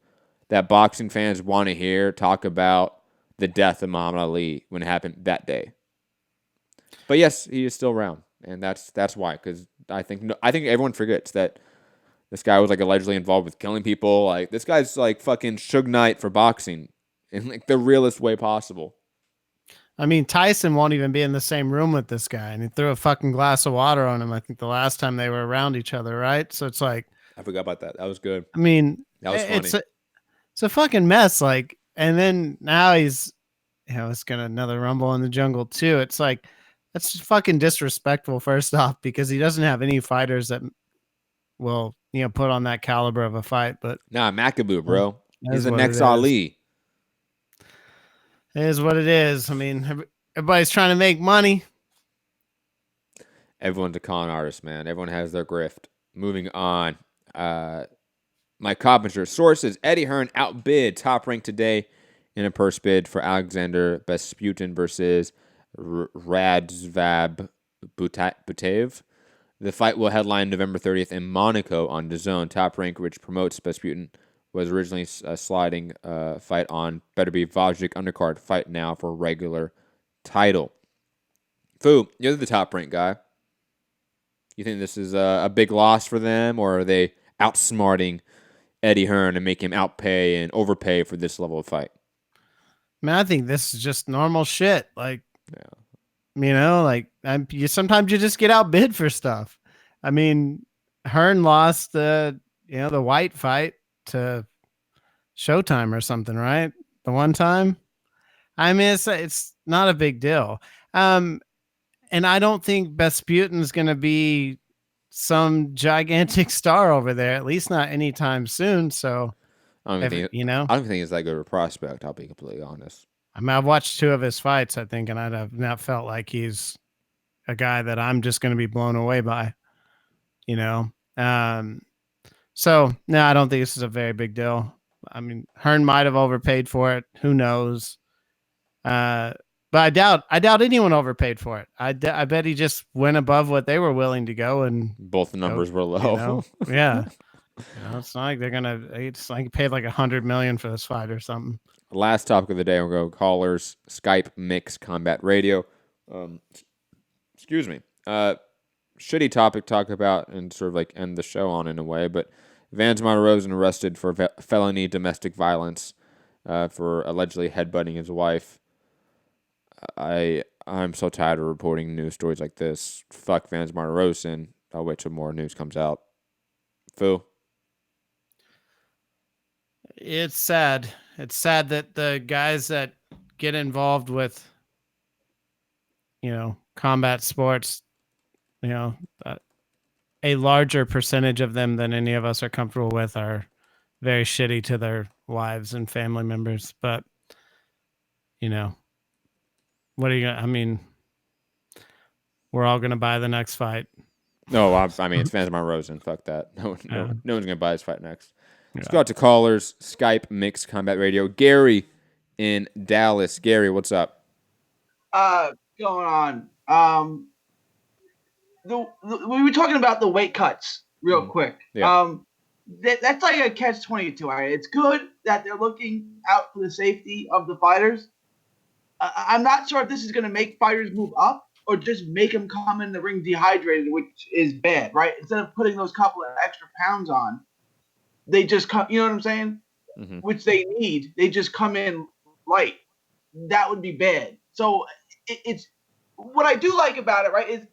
that boxing fans want to hear talk about the death of Muhammad Ali when it happened that day. But yes, he is still around, and that's why. Because I think everyone forgets that this guy was allegedly involved with killing people. This guy's fucking Suge Knight for boxing in the realest way possible. I mean, Tyson won't even be in the same room with this guy, and he threw a fucking glass of water on him. I think the last time they were around each other, right? So it's I forgot about that. That was good. I mean, that was funny. It's a fucking mess. And then now he's, it's gonna another Rumble in the Jungle too. It's that's just fucking disrespectful. First off, because he doesn't have any fighters that will, put on that caliber of a fight. But nah, Makabu, bro, he's the next Ali. It is what it is. I mean, everybody's trying to make money. Everyone's a con artist, man. Everyone has their grift. Moving on. Mike Coppinger sources Eddie Hearn outbid Top Rank today in a purse bid for Alexander Besputin versus Radzvab Butev. The fight will headline November 30th in Monaco on DAZN. Top Rank, which promotes Besputin, was originally a sliding fight on Better Be Vajic undercard. Fight now for regular title. Fu, you're the top-ranked guy. You think this is a big loss for them, or are they outsmarting Eddie Hearn and make him outpay and overpay for this level of fight? Man, I think this is just normal shit. Like, sometimes you just get outbid for stuff. I mean, Hearn lost the White fight to Showtime or something, right? The one time. I mean, it's not a big deal. And I don't think Vesputin's going to be some gigantic star over there, at least not anytime soon. So, I don't think it's that good of a prospect. I'll be completely honest. I mean, I've watched 2 of his fights, I think, and I'd have not felt like he's a guy that I'm just going to be blown away by, So, no, I don't think this is a very big deal. I mean, Hearn might have overpaid for it. Who knows? But I doubt anyone overpaid for it. I bet he just went above what they were willing to go, and both the numbers were low. Yeah, it's not like they're gonna. It's like he paid like $100 million for this fight or something. Last topic of the day, we'll go callers. Skype Mix Combat Radio. Excuse me. Shitty topic to talk about and sort of like end the show on in a way, but Vance Monterosen arrested for felony domestic violence for allegedly headbutting his wife. I'm so tired of reporting news stories like this. Fuck Vance Monterosen. I'll wait till more news comes out. Fu? It's sad. It's sad that the guys that get involved with, combat sports, a larger percentage of them than any of us are comfortable with are very shitty to their wives and family members. But, what are you gonna? I mean, we're all gonna buy the next fight. No, I mean it's Vance Monterosen. Fuck that. No one's gonna buy his fight next. Let's go out to callers. Skype Mix Combat Radio. Gary in Dallas. Gary, what's up? Going on. We were talking about the weight cuts real quick. Yeah. That's like a catch-22. All right, it's good that they're looking out for the safety of the fighters. I'm not sure if this is going to make fighters move up or just make them come in the ring dehydrated, which is bad, right? Instead of putting those couple of extra pounds on, they just come. You know what I'm saying? Mm-hmm. Which they need. They just come in light. That would be bad. So it's what I do like about it, right?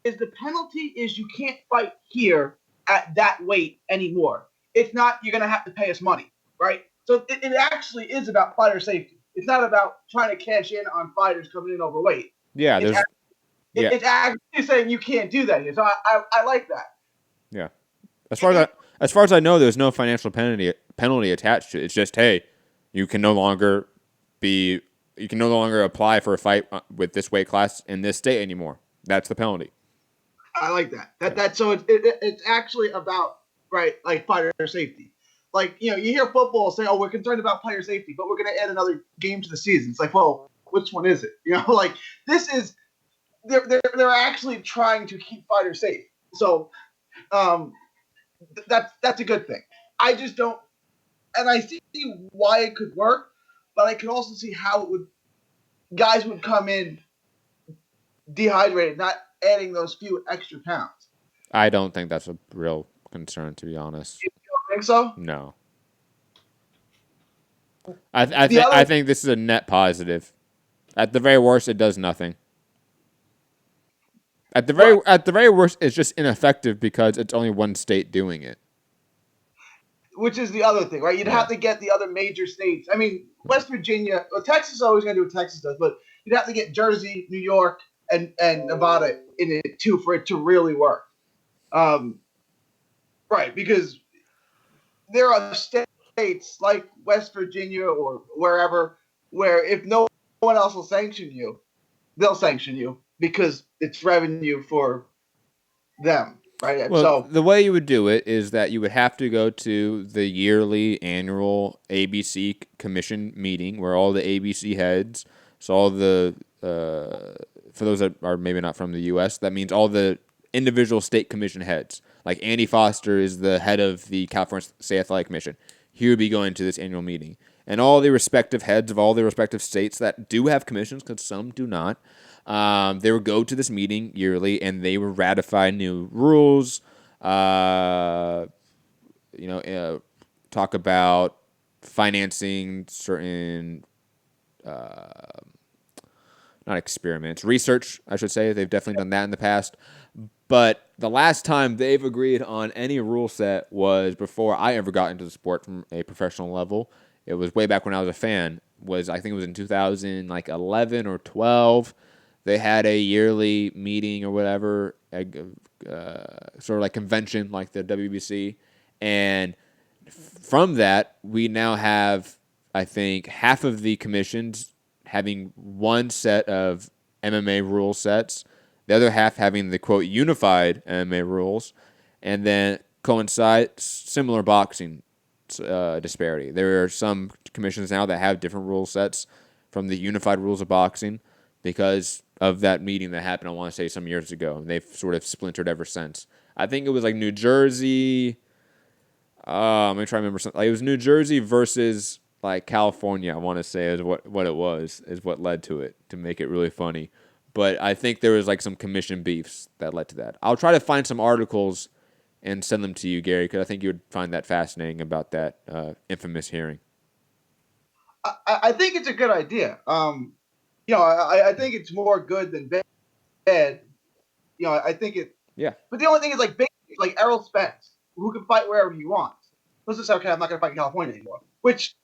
Is the penalty is you can't fight here at that weight anymore. It's not you're going to have to pay us money, right? So it actually is about fighter safety. It's not about trying to cash in on fighters coming in overweight. Yeah, it's actually saying you can't do that here. So I like that. Yeah. As far as I know, there's no financial penalty attached to it. It's just, hey, you can no longer apply for a fight with this weight class in this state anymore. That's the penalty. I like that. So it's actually about, right, like fighter safety. Like, you hear football say, oh, we're concerned about player safety, but we're going to add another game to the season. It's like, well, which one is it? Like this is they're actually trying to keep fighters safe. So that's a good thing. I just don't, and I see why it could work, but I could also see how guys would come in dehydrated, not adding those few extra pounds. I don't think that's a real concern, to be honest. You don't think so? No. I think this is a net positive. At the very worst, it does nothing. At the very worst, it's just ineffective because it's only one state doing it. Which is the other thing, right? You'd have to get the other major states. I mean, West Virginia, Texas is always going to do what Texas does, but you'd have to get Jersey, New York, and Nevada in it too for it to really work. Right, because there are states like West Virginia or wherever where if no one else will sanction you, they'll sanction you because it's revenue for them, right? Well, so the way you would do it is that you would have to go to the annual ABC commission meeting where all the ABC heads, so all the for those that are maybe not from the U.S., that means all the individual state commission heads. Like Andy Foster is the head of the California State Athletic Commission. He would be going to this annual meeting. and all the respective heads of all the respective states that do have commissions, because some do not, they would go to this meeting yearly, and they would ratify new rules, talk about financing certain, not experiments, research, I should say. They've definitely done that in the past. But the last time they've agreed on any rule set was before I ever got into the sport from a professional level. It was way back when I was a fan. I think it was in 2011 or 12. They had a yearly meeting or whatever, sort of like convention like the WBC. And from that, we now have, I think, half of the commissions having one set of MMA rule sets, the other half having the, quote, unified MMA rules, and then coincide similar boxing disparity. There are some commissions now that have different rule sets from the unified rules of boxing because of that meeting that happened, I want to say, some years ago, and they've sort of splintered ever since. I think it was like New Jersey. I'm going to try to remember something. Like, it was New Jersey versus like California, I want to say, is what it was, is what led to it, to make it really funny. But I think there was like some commission beefs that led to that. I'll try to find some articles and send them to you, Gary, because I think you would find that fascinating about that infamous hearing. I think it's a good idea. I think it's more good than bad. I think it. Yeah. But the only thing is like Errol Spence, who can fight wherever he wants. Let's just say, okay, I'm not going to fight in California anymore. Which,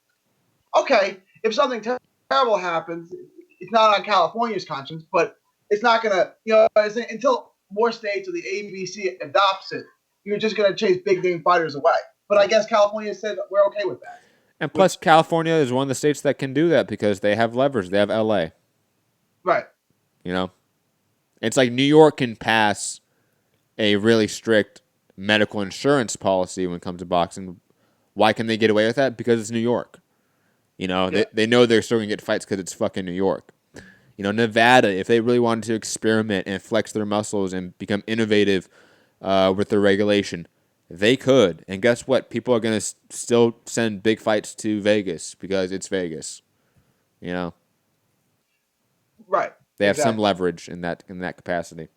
okay, if something terrible happens, it's not on California's conscience, but it's not going to, until more states or the ABC adopts it, you're just going to chase big name fighters away. But I guess California said we're okay with that. And plus, California is one of the states that can do that because they have leverage. They have LA. Right. It's like New York can pass a really strict medical insurance policy when it comes to boxing. Why can they get away with that? Because it's New York. They know they're still going to get fights because it's fucking New York. Nevada, if they really wanted to experiment and flex their muscles and become innovative with their regulation, they could. And guess what? People are going to still send big fights to Vegas because it's Vegas. Right. They have some leverage in that capacity.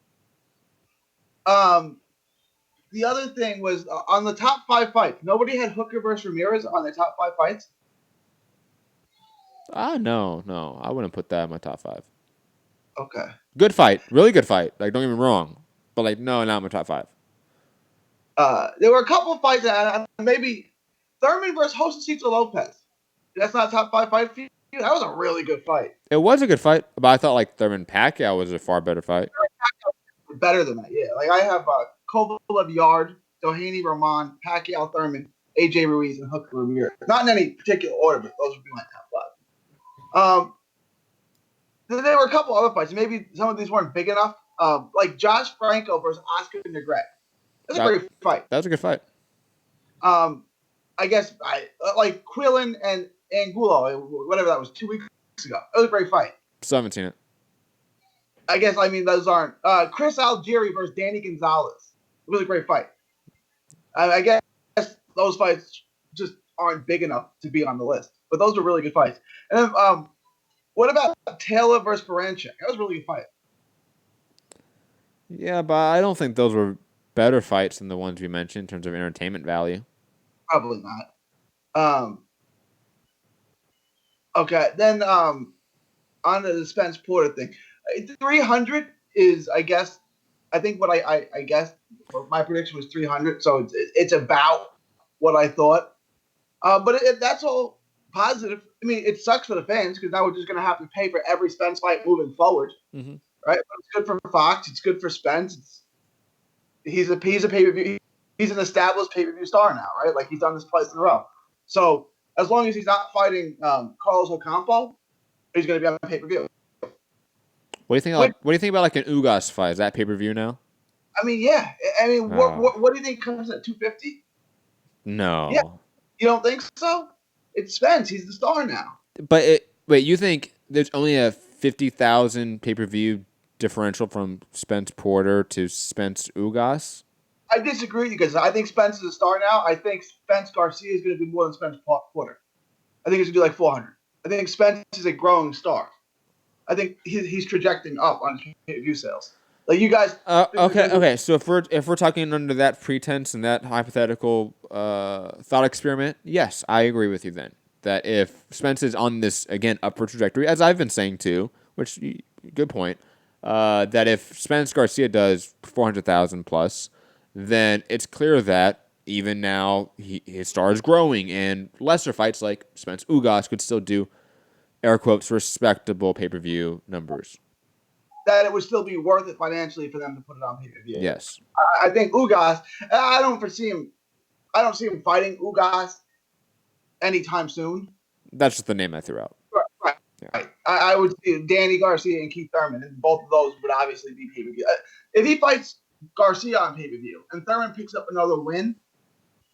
The other thing was on the top 5 fights, nobody had Hooker versus Ramirez on their top 5 fights. No. I wouldn't put that in my top 5. Okay. Good fight. Really good fight. Like, don't get me wrong. But, like, no, not in my top 5. There were a couple of fights, maybe Thurman versus Josecito Lopez. That's not a top 5 fight for you? That was a really good fight. It was a good fight, but I thought, like, Thurman Pacquiao was a far better fight. Better than that, yeah. Like, I have Kovalev Yard, Doheny Roman, Pacquiao Thurman, AJ Ruiz, and Hooker Ramirez. Not in any particular order, but those would be my top 5. There were a couple other fights. Maybe some of these weren't big enough. Like Josh Franco versus Oscar Negret. That's a great fight. That was a good fight. I guess like Quillen and Angulo, whatever that was, 2 weeks ago. It was a great fight. Still haven't seen it. Those aren't. Chris Algieri versus Danny Gonzalez. Really great fight. I guess those fights just aren't big enough to be on the list. But those were really good fights. And then, what about Taylor versus Baranchik? That was a really good fight. Yeah, but I don't think those were better fights than the ones we mentioned in terms of entertainment value. Probably not. Okay, then on to the Spence Porter thing. 300 is, I think what I guess my prediction was 300, so it's about what I thought. But that's all positive. I mean, it sucks for the fans because now we're just going to have to pay for every Spence fight moving forward, right? But it's good for Fox. It's good for Spence. He's a pay-per-view. He's an established pay-per-view star now, right? Like, he's done this twice in a row. So as long as he's not fighting Carlos Ocampo, he's going to be on pay-per-view. What do you think? What do you think about like an Ugas fight? Is that pay-per-view now? I mean, yeah. I mean, what do you think comes at 250? No. Yeah. You don't think so? It's Spence. He's the star now. But wait, you think there's only a 50,000 pay-per-view differential from Spence Porter to Spence Ugas? I disagree with you because I think Spence is a star now. I think Spence Garcia is going to do more than Spence Porter. I think he's going to do like 400. I think Spence is a growing star. I think he's trajecting up on pay-per-view sales. Like you guys. Okay. So if we're talking under that pretense and that hypothetical thought experiment, yes, I agree with you then. That if Spence is on this again upward trajectory, as I've been saying too, which good point, that if Spence Garcia does 400,000 plus, then it's clear that even now his star is growing, and lesser fights like Spence Ugas could still do air quotes respectable pay-per-view numbers. That it would still be worth it financially for them to put it on pay-per-view. Yes. I think Ugas, I don't see him fighting Ugas anytime soon. That's just the name I threw out. Right. Yeah. Right. I would see Danny Garcia and Keith Thurman, and both of those would obviously be pay-per-view. If he fights Garcia on pay-per-view and Thurman picks up another win,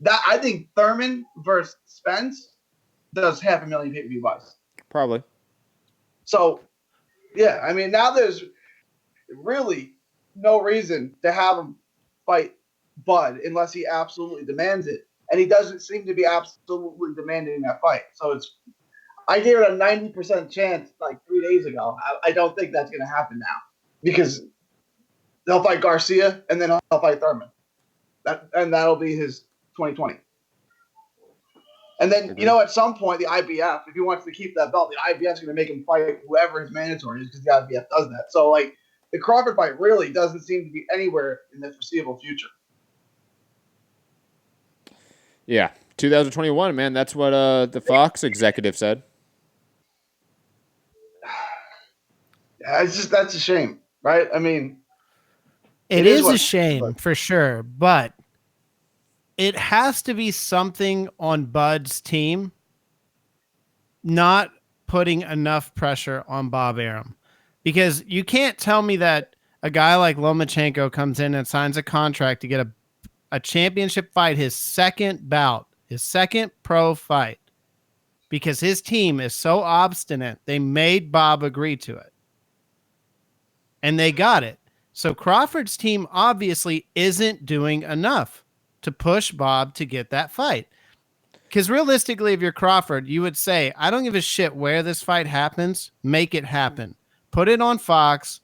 that I think Thurman versus Spence does 500,000 pay-per-view buys. Probably. So, yeah, I mean, now there's really no reason to have him fight Bud unless he absolutely demands it. And he doesn't seem to be absolutely demanding that fight. So I gave it a 90% chance like 3 days ago. I don't think that's going to happen now because they'll fight Garcia and then he'll fight Thurman. That'll be his 2020. And then, at some point, the IBF, if he wants to keep that belt, the IBF is going to make him fight whoever his mandatory is because the IBF does that. So, like, the Crawford fight really doesn't seem to be anywhere in the foreseeable future. Yeah, 2021, man. That's what the Fox executive said. Yeah, that's a shame, right? I mean, it is a shame for sure, but it has to be something on Bud's team not putting enough pressure on Bob Arum, because you can't tell me that a guy like Lomachenko comes in and signs a contract to get a championship fight, his second bout, his second pro fight, because his team is so obstinate. They made Bob agree to it. And they got it. So Crawford's team obviously isn't doing enough to push Bob to get that fight. Because realistically, if you're Crawford, you would say, I don't give a shit where this fight happens. Make it happen. Put it on Fox.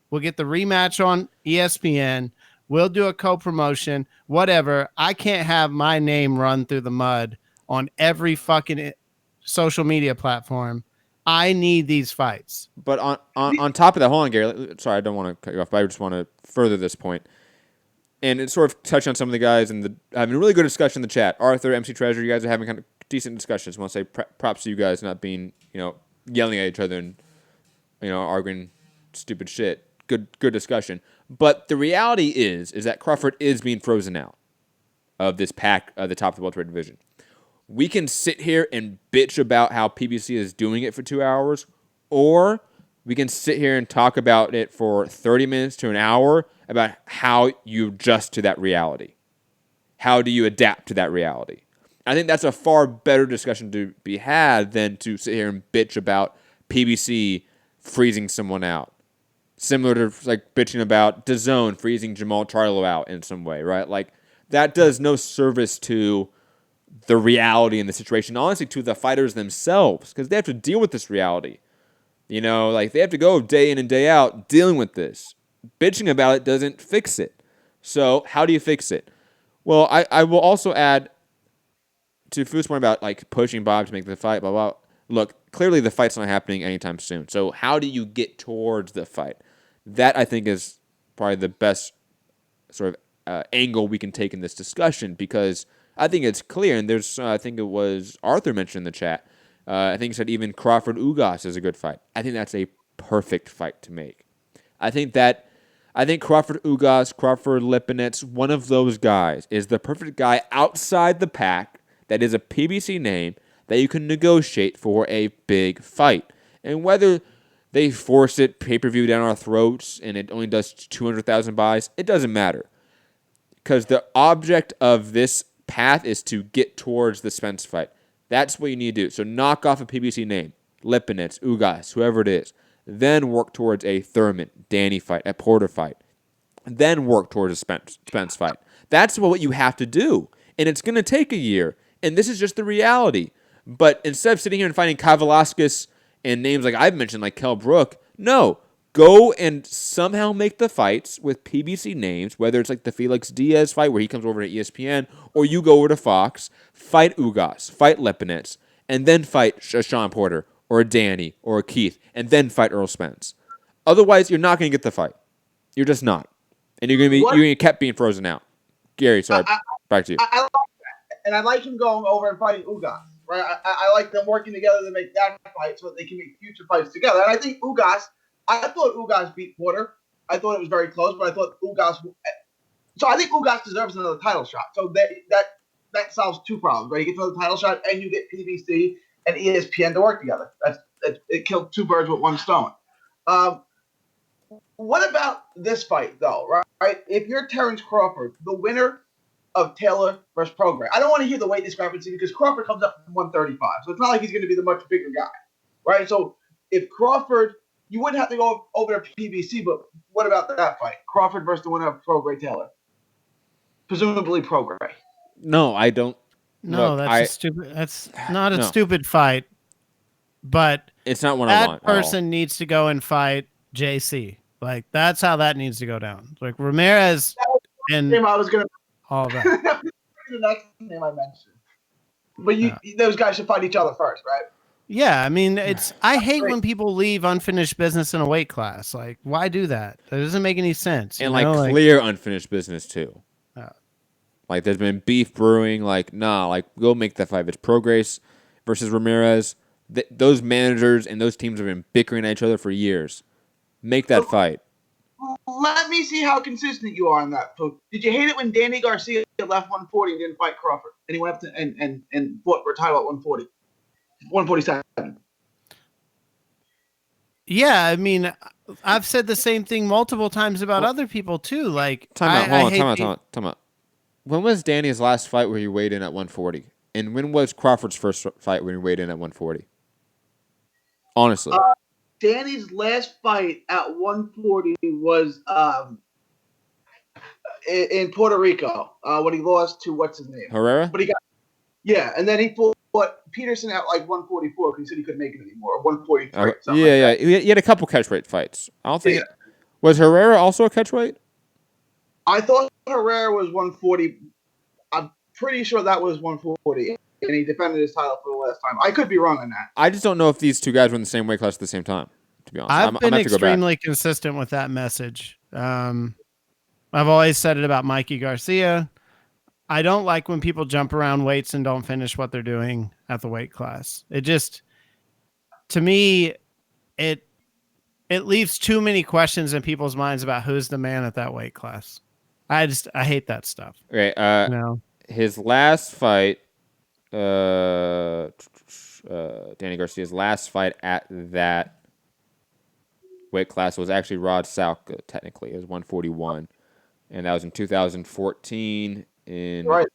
We'll get the rematch on ESPN. We'll do a co-promotion, whatever. I can't have my name run through the mud on every fucking social media platform. I need these fights. But on top of that, hold on, Gary. Sorry, I don't want to cut you off, but I just want to further this point. And it sort of touched on some of the guys and having a really good discussion in the chat. Arthur, MC Treasure, you guys are having kind of decent discussions. I want to say props to you guys not being, yelling at each other and, arguing stupid shit. Good discussion. But the reality is that Crawford is being frozen out of this pack at the top of the welterweight division. We can sit here and bitch about how PBC is doing it for 2 hours, or we can sit here and talk about it for 30 minutes to an hour about how you adjust to that reality. How do you adapt to that reality? I think that's a far better discussion to be had than to sit here and bitch about PBC freezing someone out. Similar to like bitching about DAZN freezing Jamal Charlo out in some way, right? Like that does no service to the reality in the situation, honestly, to the fighters themselves, because they have to deal with this reality. They have to go day in and day out dealing with this. Bitching about it doesn't fix it. So how do you fix it? Well, I will also add to Fu's point about like pushing Bob to make the fight, blah, blah. Look, clearly the fight's not happening anytime soon. So how do you get towards the fight? That, I think, is probably the best sort of angle we can take in this discussion, because I think it's clear, and there's, I think it was Arthur mentioned in the chat, I think he said even Crawford Ugas is a good fight. I think that's a perfect fight to make. I think Crawford Ugas, Crawford Lipinets, one of those guys is the perfect guy outside the pack that is a PBC name that you can negotiate for a big fight. And whether they force it pay-per-view down our throats and it only does 200,000 buys, it doesn't matter. Because the object of this path is to get towards the Spence fight. That's what you need to do. So knock off a PBC name, Lipinets, Ugas, whoever it is. Then work towards a Thurman, Danny fight, a Porter fight. Then work towards a Spence fight. That's what you have to do. And it's going to take a year. And this is just the reality. But instead of sitting here and fighting Kavalauskas and names like I've mentioned, like Kell Brook, no. Go and somehow make the fights with PBC names, whether it's like the Felix Diaz fight where he comes over to ESPN, or you go over to Fox, fight Ugas, fight Lipinets, and then fight Sean Porter, or a Danny, or a Keith, and then fight Earl Spence. Otherwise, you're not going to get the fight. You're just not. And you're going to keep being frozen out. Gary, sorry. Back to you. I like that. And I like him going over and fighting Ugas. Right? I like them working together to make that fight so that they can make future fights together. And I think Ugas, I thought Ugas beat Porter. I thought it was very close, but I thought Ugas. So I think Ugas deserves another title shot. So that solves two problems, right? You get another title shot, and you get PBC and ESPN to work together. It killed two birds with one stone. What about this fight, though? Right? If you're Terrence Crawford, the winner of Taylor versus Prograis, I don't want to hear the weight discrepancy because Crawford comes up from 135, so it's not like he's going to be the much bigger guy, right? So if Crawford, you wouldn't have to go over to PBC, but what about that fight? Crawford versus the winner of Prograis Taylor, presumably Prograis. No, I don't. No, that's stupid. That's not a stupid fight, but it's not one that person needs to go and fight JC. Like that's how that needs to go down. Like Ramirez and I was gonna all that. The next name I mentioned, but those guys should fight each other first, right? Yeah, I mean, I hate when people leave unfinished business in a weight class. Like, why do that? That doesn't make any sense. And clear unfinished business too. Like there's been beef brewing. Like go make that fight. It's Prograis versus Ramirez. Those managers and those teams have been bickering at each other for years. Make that fight. Let me see how consistent you are on that. So, did you hate it when Danny Garcia left 140 and didn't fight Crawford? And he went up to and fought for a title at 140, 147. Yeah, I mean, I've said the same thing multiple times about other people too. Like, time out. When was Danny's last fight where he weighed in at 140? And when was Crawford's first fight when he weighed in at 140? Honestly. Danny's last fight at 140 was in Puerto Rico when he lost to what's his name? Herrera? But and then he fought Peterson at like 144 because he said he couldn't make it anymore. 143. Yeah. He had a couple catchweight fights. I don't think was Herrera also a catchweight? I thought Herrera was 140. I'm pretty sure that was 140. And he defended his title for the last time. I could be wrong on that. I just don't know if these two guys were in the same weight class at the same time, to be honest. I've been extremely consistent with that message. I've always said it about Mikey Garcia. I don't like when people jump around weights and don't finish what they're doing at the weight class. It just, to me, it leaves too many questions in people's minds about who's the man at that weight class. I hate that stuff. Okay. His last fight, Danny Garcia's last fight at that weight class was actually Rod Salka, technically. It was 141. And that was in 2014. Right.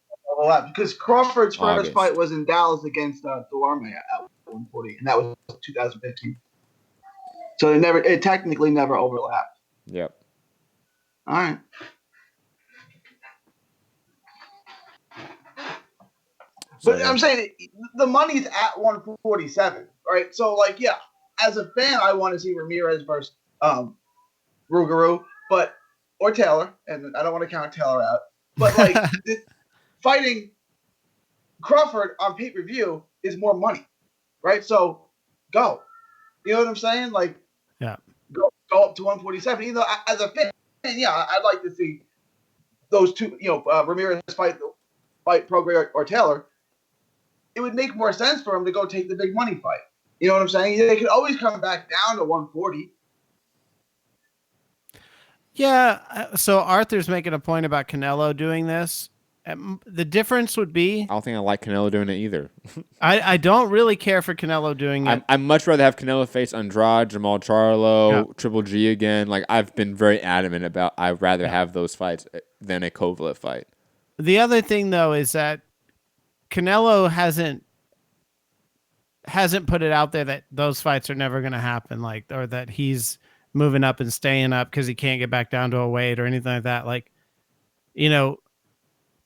Because Crawford's first fight was in Dallas against Duarme at 140. And that was 2015. So it technically never overlapped. Yep. All right. But I'm saying the money's at 147, right? So, as a fan, I want to see Ramirez versus Rougarou, or Taylor, and I don't want to count Taylor out. But fighting Crawford on pay-per-view is more money, right? So, go. You know what I'm saying? Go up to 147. Even though as a fan, I'd like to see those two. Ramirez fight Prograis or Taylor. It would make more sense for him to go take the big money fight. You know what I'm saying? They could always come back down to 140. Yeah. So Arthur's making a point about Canelo doing this. The difference would be... I don't think I like Canelo doing it either. I don't really care for Canelo doing it. I'd much rather have Canelo face Andrade, Jamal Charlo, Triple G again. I've been very adamant about I'd rather have those fights than a Kovalev fight. The other thing, though, is that Canelo hasn't put it out there that those fights are never going to happen, or that he's moving up and staying up because he can't get back down to a weight or anything like that.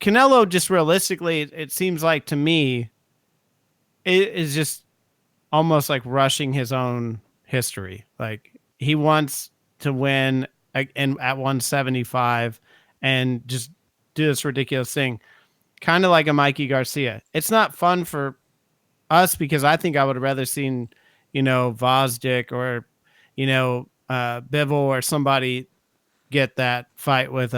Canelo, just realistically, it seems like to me, it is just almost like rushing his own history. Like he wants to win and at 175 and just do this ridiculous thing, kind of like a Mikey Garcia. It's not fun for us because I think I would have rather seen, Vosdick or, Bivol or somebody get that fight with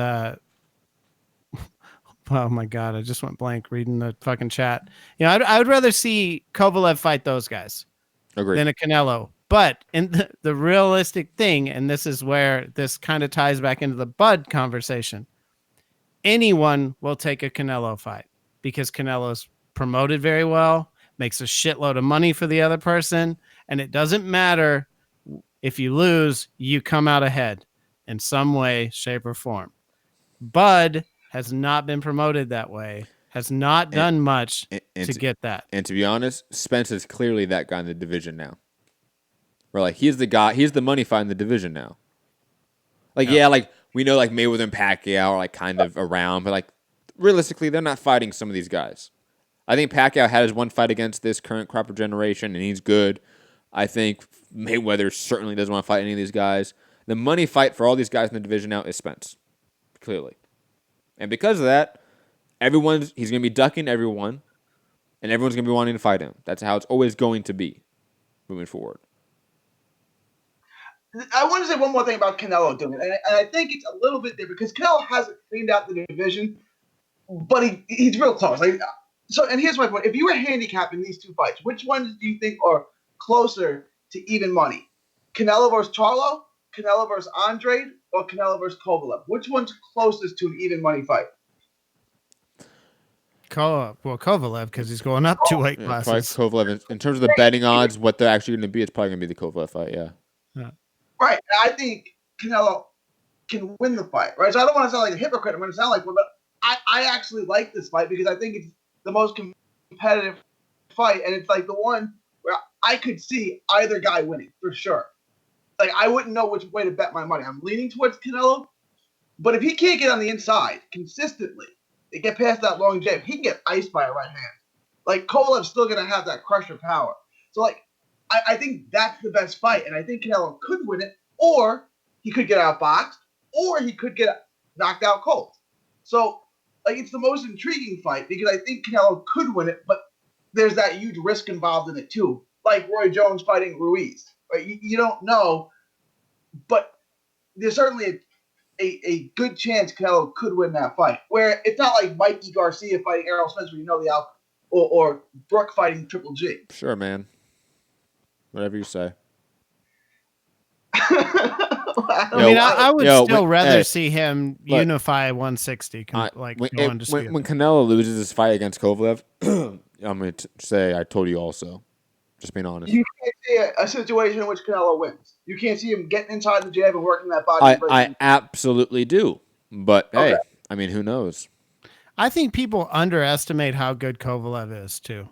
oh my god, I just went blank reading the fucking chat. I would rather see Kovalev fight those guys than a Canelo. But in the realistic thing, and this is where this kind of ties back into the Bud conversation, anyone will take a Canelo fight because Canelo's promoted very well, makes a shitload of money for the other person, and it doesn't matter if you lose, you come out ahead in some way, shape, or form. Bud has not been promoted that way, has not done much to get that. And to be honest, Spence is clearly that guy in the division now. Where like he's the guy, he's the money fight in the division now. Like like we know like Mayweather and Pacquiao are like kind of around, but like realistically, they're not fighting some of these guys. I think Pacquiao had his one fight against this current crop of generation, and he's good. I think Mayweather certainly doesn't want to fight any of these guys. The money fight for all these guys in the division now is Spence, clearly. And because of that, he's going to be ducking everyone, and everyone's going to be wanting to fight him. That's how it's always going to be moving forward. I want to say one more thing about Canelo doing it, and I think it's a little bit different because Canelo hasn't cleaned out the division, but he's real close. And here's my point: if you were handicapping these two fights, which ones do you think are closer to even money? Canelo versus Charlo, Canelo versus Andrade, or Canelo versus Kovalev? Which one's closest to an even money fight? Kovalev, because he's going up 2 weight classes. Probably Kovalev. In terms of the betting odds, what they're actually going to be, it's probably going to be the Kovalev fight. Yeah. Right. I think Canelo can win the fight. Right. So I don't want to sound like a hypocrite. I'm going to sound like one, but I actually like this fight because I think it's the most competitive fight, and it's like the one where I could see either guy winning for sure. Like I wouldn't know which way to bet my money. I'm leaning towards Canelo, but if he can't get on the inside consistently, and get past that long jab, he can get iced by a right hand. Like Kovalev's still going to have that crusher power. So like I think that's the best fight, and I think Canelo could win it, or he could get outboxed, or he could get knocked out cold. So like it's the most intriguing fight because I think Canelo could win it, but there's that huge risk involved in it too. Like Roy Jones fighting Ruiz. Right? You don't know, but there's certainly a good chance Canelo could win that fight. Where it's not like Mikey Garcia fighting Errol Spence, where you know the outcome, or Brooke fighting Triple G. Sure, man. Whatever you say. I would still rather see him unify 160. When Canelo loses his fight against Kovalev, I'm going to say I told you also. Just being honest. You can't see a situation in which Canelo wins. You can't see him getting inside the jab and working that body. I absolutely do. But, hey, I mean, who knows? I think people underestimate how good Kovalev is, too.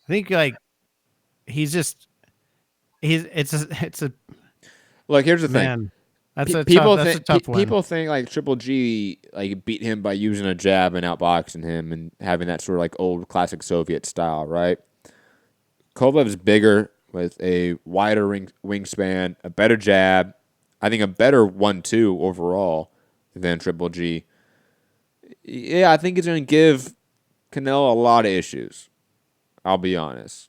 I think, like, it's a Look, here's the thing. That's a tough one. People think like Triple G like beat him by using a jab and outboxing him and having that sort of like old classic Soviet style, right? Kovalev's bigger with a wider wingspan, a better jab, I think a better 1-2 overall than Triple G. Yeah, I think it's going to give Canelo a lot of issues. I'll be honest.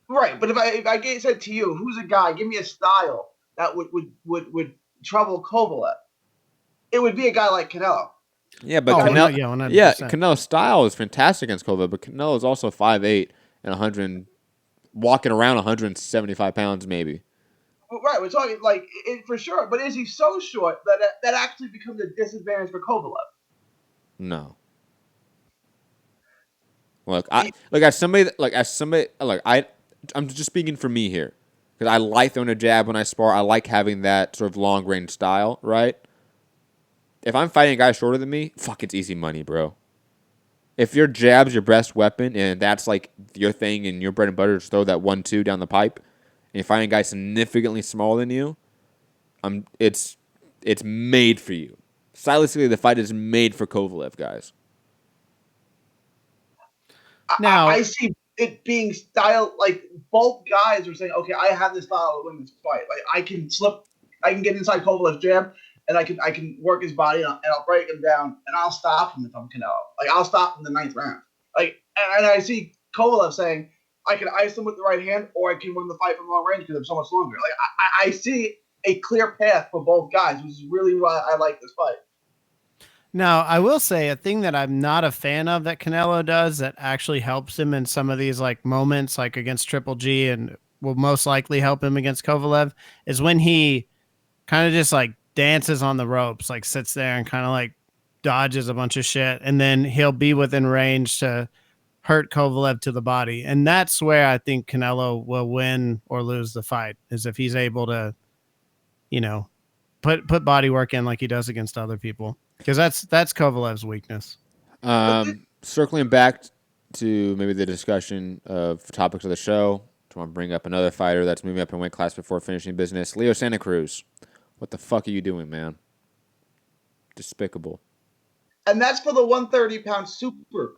Right, but if I said to you, who's a guy? Give me a style that would trouble Kovalev. It would be a guy like Canelo. Yeah, but Canelo's style is fantastic against Kovalev, but Canelo is also 5'8" and walking around 175 pounds maybe. Right, we're talking like for sure. But is he so short that actually becomes a disadvantage for Kovalev? No. I'm just speaking for me here, because I like throwing a jab when I spar. I like having that sort of long range style, right? If I'm fighting a guy shorter than me, it's easy money, bro. If your jab's your best weapon and that's like your thing and your bread and butter is throw that 1-2 down the pipe, and you're fighting a guy significantly smaller than you, it's made for you. Stylistically, the fight is made for Kovalev, guys. Now I see it being style, like both guys are saying, okay, I have this style to win this fight. Like I can get inside Kovalev's jab, and I can work his body, and I'll break him down, and I'll stop him if I'm Canelo. Like I'll stop him in the 9th round. Like, and I see Kovalev saying, I can ice him with the right hand, or I can win the fight from long range because I'm so much longer. Like I see a clear path for both guys, which is really why I like this fight. Now, I will say a thing that I'm not a fan of that Canelo does that actually helps him in some of these like moments, like against Triple G, and will most likely help him against Kovalev, is when he kind of just like dances on the ropes, like sits there and kind of like dodges a bunch of shit, and then he'll be within range to hurt Kovalev to the body. And that's where I think Canelo will win or lose the fight, is if he's able to, you know, put body work in like he does against other people. Because that's Kovalev's weakness. Circling back to maybe the discussion of topics of the show, I want to bring up another fighter that's moving up in weight class before finishing business. Leo Santa Cruz. What the fuck are you doing, man? Despicable. And that's for the 130-pound super.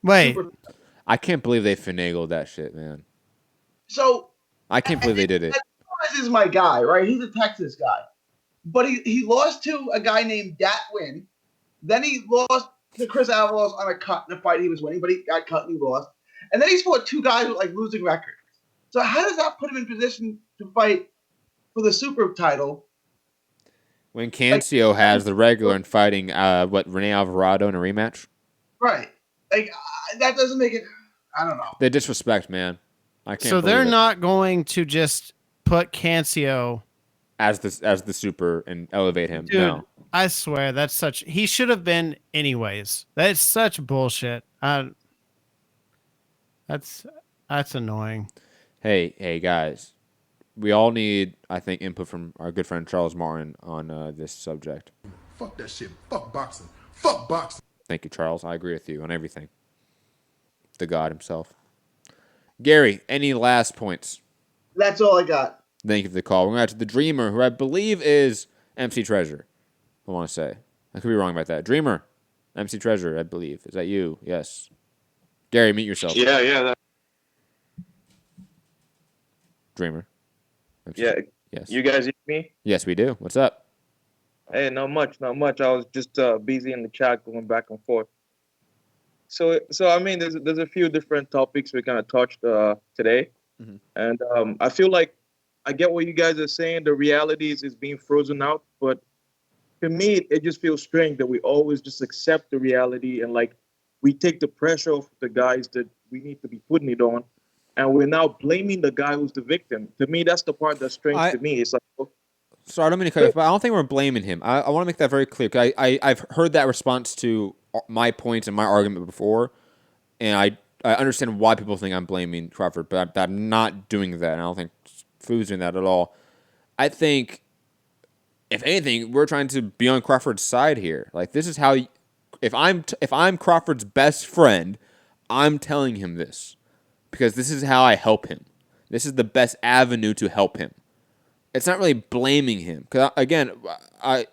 Wait. Super. I can't believe they finagled that shit, man. So I can't believe they did it. This is my guy, right? He's a Texas guy. But he lost to a guy named Dat Win. Then he lost to Chris Avalos on a cut in a fight he was winning, but he got cut and he lost. And then he's fought 2 guys with like losing records. So how does that put him in position to fight for the super title? When Cancio has the regular and fighting Rene Alvarado in a rematch? Right. Like that doesn't make it. I don't know. The disrespect, man. I can't. So they're not going to just put Cancio as the super and elevate him. Dude, no. I swear that's such. He should have been anyways. That's such bullshit. That's annoying. Hey guys, we all need, I think, input from our good friend Charles Martin on this subject. Fuck that shit. Fuck boxing. Fuck boxing. Thank you, Charles. I agree with you on everything. The God himself. Gary, any last points? That's all I got. Thank you for the call. We're going to the Dreamer, who I believe is MC Treasure. I want to say. I could be wrong about that. Dreamer, MC Treasure, I believe. Is that you? Yes. Gary, meet yourself. Yeah. Dreamer. MC. Yeah. Yes. You guys hear me? Yes, we do. What's up? Hey, not much. I was just busy in the chat going back and forth. So I mean, there's a few different topics we kind of touched today. Mm-hmm. And I feel like I get what you guys are saying. The reality is being frozen out. But to me, it just feels strange that we always just accept the reality and like we take the pressure off the guys that we need to be putting it on. And we're now blaming the guy who's the victim. To me, that's the part that's strange to me. It's like, sorry, I don't mean to cut you off, but I don't think we're blaming him. I want to make that very clear. Cause I've heard that response to my points and my argument before, and I understand why people think I'm blaming Crawford, but I'm not doing that. I don't think Food's doing that at all. I think, if anything, we're trying to be on Crawford's side here. Like, this is how, if I'm Crawford's best friend, I'm telling him this. Because this is how I help him. This is the best avenue to help him. It's not really blaming him. Because, again, I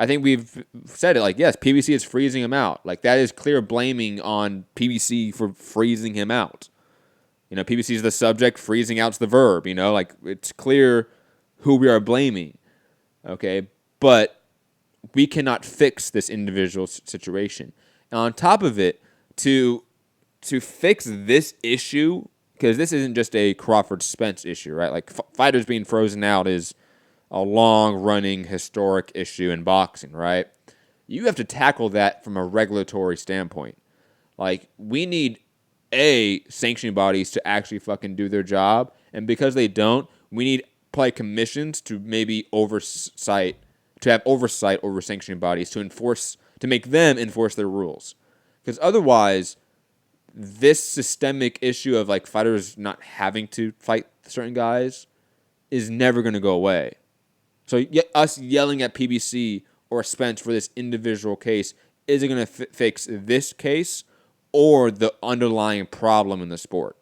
think we've said it. Like, yes, PBC is freezing him out. Like, that is clear blaming on PBC for freezing him out. You know, PBC is the subject, freezing out's the verb. You know, like, it's clear who we are blaming. Okay? But we cannot fix this individual situation. And on top of it, to fix this issue, because this isn't just a Crawford-Spence issue, right? Like, fighters being frozen out is a long-running historic issue in boxing, right? You have to tackle that from a regulatory standpoint. Like, we need, sanctioning bodies to actually fucking do their job, and because they don't, we need probably commissions to maybe have oversight over sanctioning bodies to make them enforce their rules. Because otherwise, this systemic issue of like fighters not having to fight certain guys is never going to go away. So us yelling at PBC or Spence for this individual case isn't going to fix this case or the underlying problem in the sport.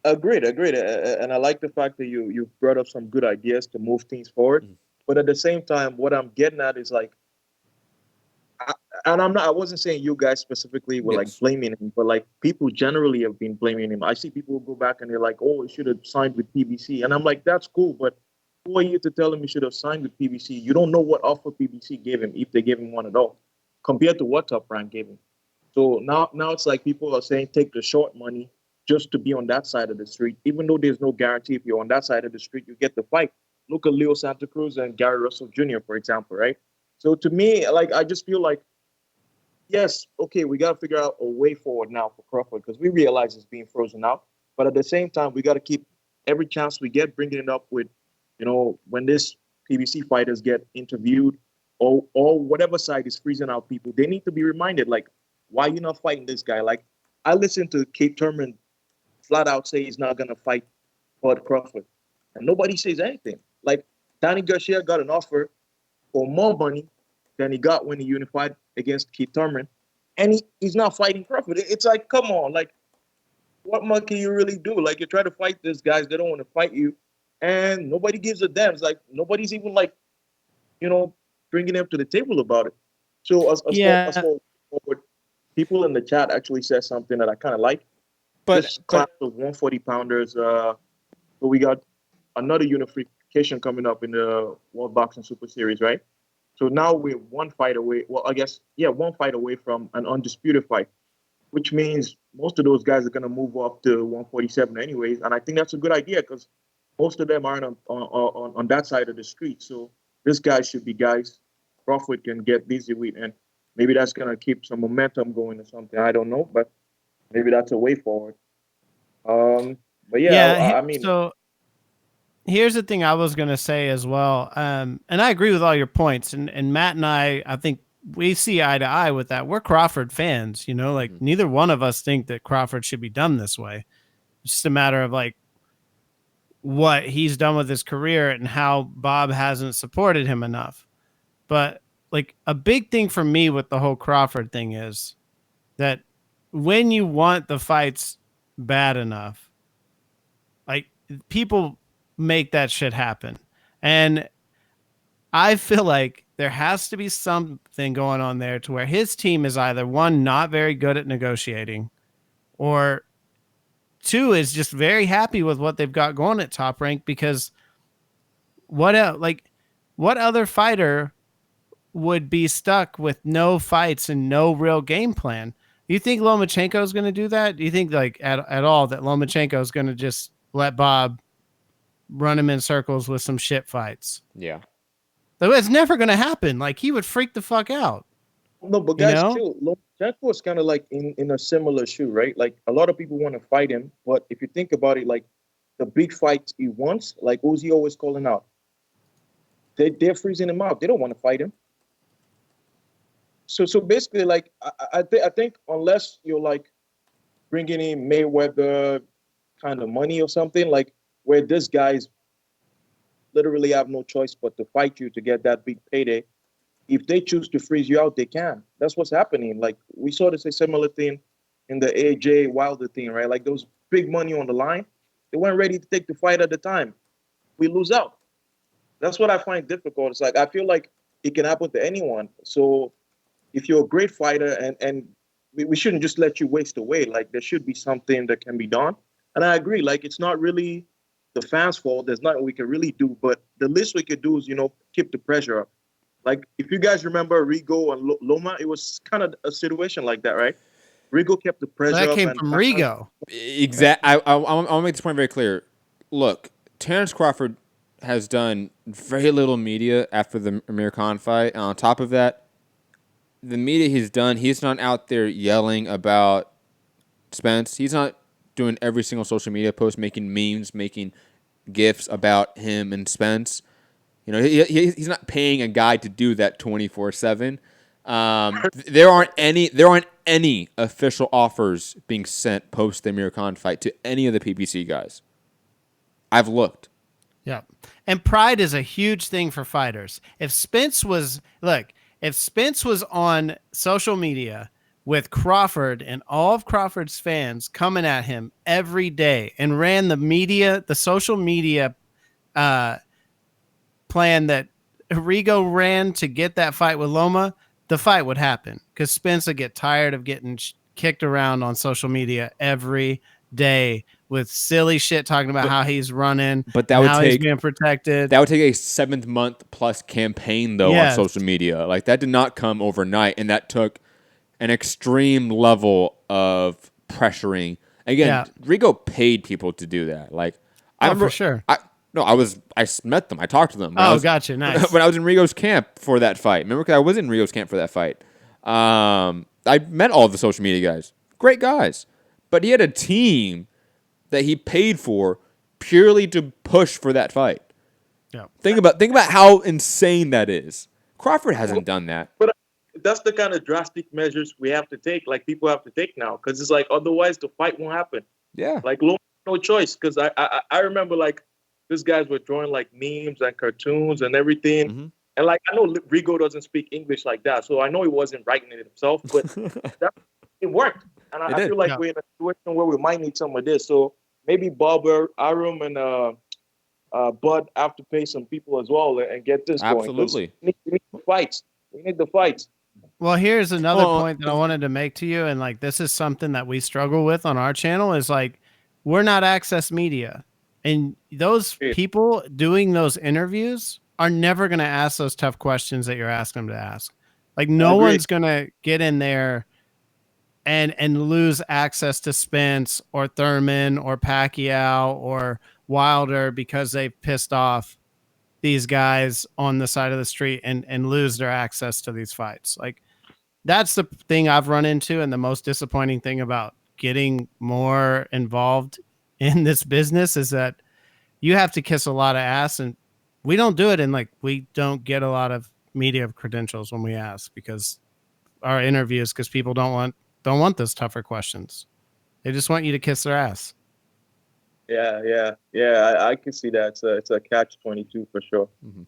Agreed. And I like the fact that you brought up some good ideas to move things forward. Mm-hmm. But at the same time, what I'm getting at is like, and I wasn't saying you guys specifically were like blaming him, but like people generally have been blaming him. I see people go back and they're like, oh, he should have signed with PBC. And I'm like, that's cool, but who are you to tell him he should have signed with PBC? You don't know what offer PBC gave him, if they gave him one at all, compared to what Top Rank gave him. So now it's like people are saying take the short money just to be on that side of the street, even though there's no guarantee if you're on that side of the street, you get the fight. Look at Leo Santa Cruz and Gary Russell Jr., for example, right? So to me, like, I just feel like, yes, okay, we got to figure out a way forward now for Crawford because we realize it's being frozen out. But at the same time, we got to keep every chance we get bringing it up with, when this PBC fighters get interviewed or whatever side is freezing out people, they need to be reminded, like, why you not fighting this guy? Like, I listened to Kate Turman flat out say he's not going to fight Bud Crawford. And nobody says anything. Like, Danny Garcia got an offer for more money than he got when he unified against Keith Thurman. And he's not fighting Crawford. It's like, come on. Like, what more can you really do? Like, you try to fight these guys. They don't want to fight you. And nobody gives a damn. It's like, nobody's even, like, bringing them to the table about it. So, as forward, people in the chat actually said something that I kind of like. But this class of 140-pounders, so we got another unification coming up in the World Boxing Super Series, right? So now we're one fight away. Well, I guess, one fight away from an undisputed fight, which means most of those guys are going to move up to 147 anyways. And I think that's a good idea because most of them aren't on that side of the street. So this guy should be guys Crawford can get busy with, and maybe that's going to keep some momentum going or something. I don't know, but maybe that's a way forward. But I mean, so here's the thing I was going to say as well. And I agree with all your points, and Matt and I think we see eye to eye with that. We're Crawford fans, like neither one of us think that Crawford should be done this way. It's just a matter of like what he's done with his career and how Bob hasn't supported him enough. But like a big thing for me with the whole Crawford thing is that when you want the fights bad enough, like people make that shit happen. And I feel like there has to be something going on there to where his team is either one, not very good at negotiating, or two is just very happy with what they've got going at Top Rank, because what other fighter would be stuck with no fights and no real game plan? You think Lomachenko is going to do that? Do you think like at all that Lomachenko is going to just let Bob run him in circles with some shit fights? Yeah. It's never going to happen. Like, he would freak the fuck out. No, but guys, too, Lomachenko is kind of like in a similar shoe, right? Like, a lot of people want to fight him, but if you think about it, like, the big fights he wants, like Uzi always calling out, they're freezing him out. They don't want to fight him. So basically, like, I think unless you're, like, bringing in Mayweather kind of money or something, like, where this guy's literally have no choice but to fight you to get that big payday. If they choose to freeze you out, they can. That's what's happening. Like, we saw this a similar thing in the AJ Wilder thing, right? Like, those big money on the line, they weren't ready to take the fight at the time. We lose out. That's what I find difficult. It's like, I feel like it can happen to anyone. So if you're a great fighter, and we shouldn't just let you waste away. Like, there should be something that can be done. And I agree. Like, it's not really the fans' fault. There's nothing we can really do. But the least we could do is, keep the pressure up. Like, if you guys remember Rigo and Loma, it was kind of a situation like that, right? Rigo kept the pressure up. That came from Rigo. Exactly. I want to make this point very clear. Look, Terrence Crawford has done very little media after the Amir Khan fight. And on top of that, the media he's done, he's not out there yelling about Spence. He's not doing every single social media post, making memes, making GIFs about him and Spence. He's not paying a guy to do that 24/7. There aren't any official offers being sent post the Amir Khan fight to any of the PPC guys. I've looked. Yeah. And pride is a huge thing for fighters. If Spence was on social media with Crawford and all of Crawford's fans coming at him every day and ran the social media plan that Rigo ran to get that fight with Loma, the fight would happen because Spence would get tired of getting kicked around on social media every day with silly shit talking about how he's running, but that would how take he's being protected. That would take a 7-month plus campaign though on social media. Like that did not come overnight, and that took an extreme level of pressuring. Again, Rigo paid people to do that. Like I remember, for sure. I met them. I talked to them. Gotcha. Nice. When I was in Rigo's camp for that fight. Remember, 'cause I was in Rigo's camp for that fight. I met all of the social media guys. Great guys. But he had a team that he paid for purely to push for that fight. Yeah. Think about how insane that is. Crawford hasn't done that. But that's the kind of drastic measures we have to take, like people have to take now, because it's like otherwise the fight won't happen. Yeah. Like no choice, because I remember like these guys were drawing like memes and cartoons and everything. Mm-hmm. And like I know Rigo doesn't speak English like that, so I know he wasn't writing it himself, but it worked. And I feel like we're in a situation where we might need some of this. So maybe Barber, Arum, and Bud have to pay some people as well and get this going. Absolutely. We need the fights. We need the fights. Well, here's another point that I wanted to make to you, and like this is something that we struggle with on our channel is like we're not Access Media, and those people doing those interviews are never going to ask those tough questions that you're asking them to ask. Like no one's going to get in there and lose access to Spence or Thurman or Pacquiao or Wilder because they've pissed off these guys on the side of the street and lose their access to these fights. Like that's the thing I've run into, and the most disappointing thing about getting more involved in this business is that you have to kiss a lot of ass, and we don't do it. And like, we don't get a lot of media credentials when we ask because our interviews, because people don't want those tougher questions. They just want you to kiss their ass. Yeah. I can see that. It's a catch-22 for sure. Mm-hmm.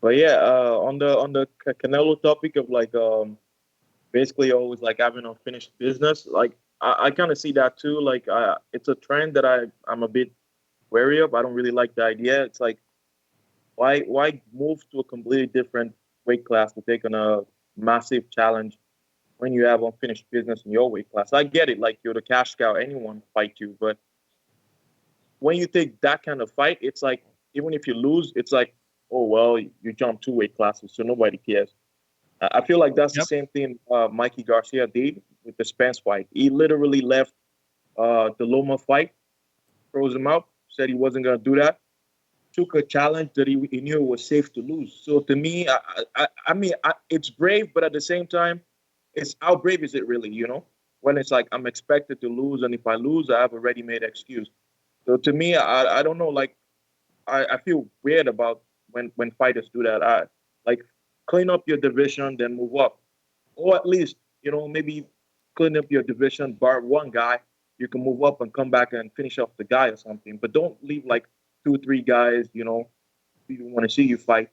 But yeah, on the Canelo topic of like basically always like having unfinished business, like I kind of see that too. Like it's a trend that I'm a bit wary of. I don't really like the idea. It's like why move to a completely different weight class to take on a massive challenge when you have unfinished business in your weight class? I get it, like you're the cash cow, anyone fight you, but when you take that kind of fight, it's like even if you lose, it's like, oh well, you jumped 2 weight classes, so nobody cares. I feel like that's the same thing Mikey Garcia did with the Spence fight. He literally left the Loma fight, froze him out, said he wasn't gonna do that, took a challenge that he knew it was safe to lose. So to me, I mean, it's brave, but at the same time, it's how brave is it really, you know? When it's like I'm expected to lose, and if I lose, I have a ready-made excuse. So to me, I don't know, like I feel weird about when fighters do that. Like clean up your division, then move up, or at least maybe clean up your division, bar one guy, you can move up and come back and finish off the guy or something. But don't leave like 2-3 guys, people want to see you fight.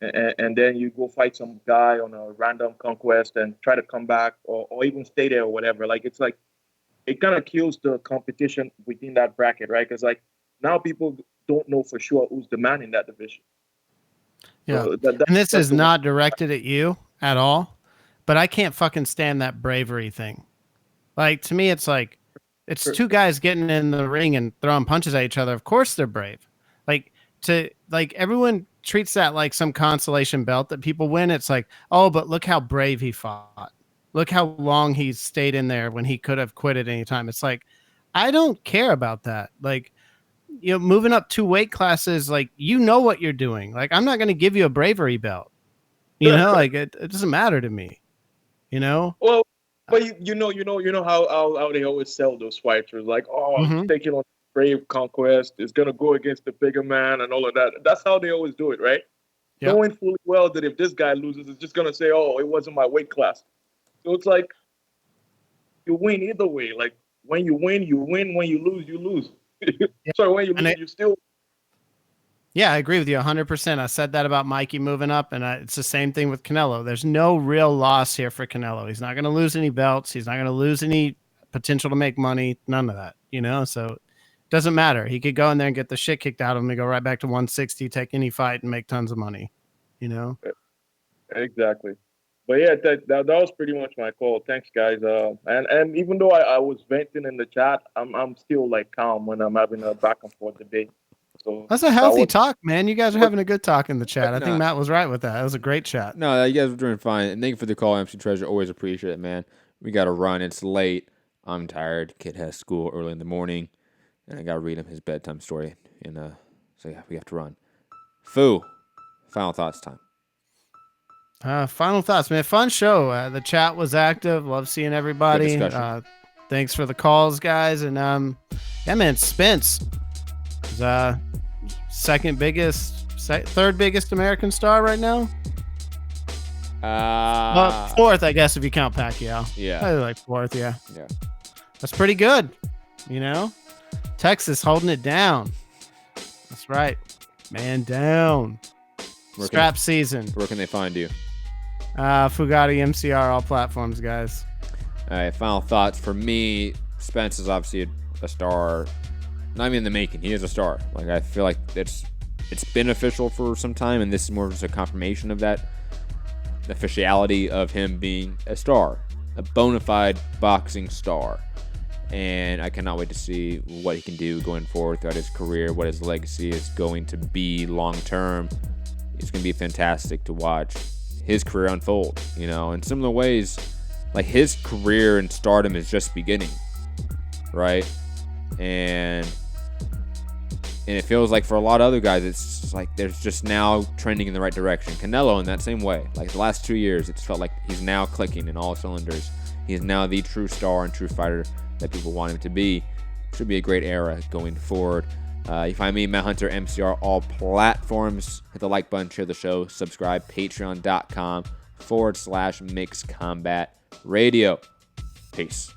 And then you go fight some guy on a random conquest and try to come back or even stay there or whatever. Like, it's like, it kind of kills the competition within that bracket, right? Because like now people don't know for sure who's the man in that division. Yeah. So and this is not directed at you at all, but I can't fucking stand that bravery thing. Like, to me, it's like, it's 2 guys getting in the ring and throwing punches at each other. Of course they're brave. Like everyone treats that like some consolation belt that people win. It's like, oh, but look how brave he fought. Look how long he stayed in there when he could have quit at any time. It's like, I don't care about that. Like, moving up 2 weight classes, like, what you're doing. Like, I'm not going to give you a bravery belt. Like it doesn't matter to me. Well, but you know how they always sell those fighters, like, he's taking on brave conquest, is gonna go against the bigger man and all of that. That's how they always do it, right? Yep. Knowing fully well that if this guy loses, it's just gonna say, oh, it wasn't my weight class. So it's like you win either way. Like, when you win, you win. When you lose, you lose. So when you lose, you still. Yeah, I agree with you 100%. I said that about Mikey moving up, and it's the same thing with Canelo. There's no real loss here for Canelo. He's not going to lose any belts. He's not going to lose any potential to make money. None of that, So it doesn't matter. He could go in there and get the shit kicked out of him and go right back to 160, take any fight, and make tons of money. Exactly. But yeah, that was pretty much my call. Thanks, guys. And even though I was venting in the chat, I'm still like calm when I'm having a back and forth debate. So that's a healthy talk, man. You guys are having a good talk in the chat. I think No. Matt was right with that. That was a great chat. No, you guys were doing fine. And thank you for the call, MC Treasure. Always appreciate it, man. We got to run. It's late. I'm tired. Kid has school early in the morning. And I got to read him his bedtime story. And so, yeah, we have to run. Foo, final thoughts time. Final thoughts, man. Fun show. The chat was active. Love seeing everybody. Good discussion. Thanks for the calls, guys. And yeah, man, Spence is third biggest American star right now. Fourth, I guess, if you count Pacquiao. Yeah, probably like fourth. Yeah, yeah, that's pretty good. You know, Texas holding it down. That's right, man down. Strap season. Where can they find you? Fugatti MCR, all platforms, guys. All right, final thoughts for me. Spence is obviously a star. Not even in the making. He is a star. Like, I feel like it's been official for some time, and this is more just a confirmation of that. The officiality of him being a star, a bona fide boxing star. And I cannot wait to see what he can do going forward throughout his career, what his legacy is going to be long term. It's going to be fantastic to watch his career unfold, you know, in similar ways. Like, his career in stardom is just beginning, right? And it feels like for a lot of other guys, it's just like there's just now trending in the right direction. Canelo in that same way. Like, the last 2 years, it's felt like he's now clicking in all cylinders. He is now the true star and true fighter that people want him to be. Should be a great era going forward. You find me, Matt Hunter, MCR, all platforms. Hit the like button, share the show, subscribe, patreon.com/Mixed Combat Radio. Peace.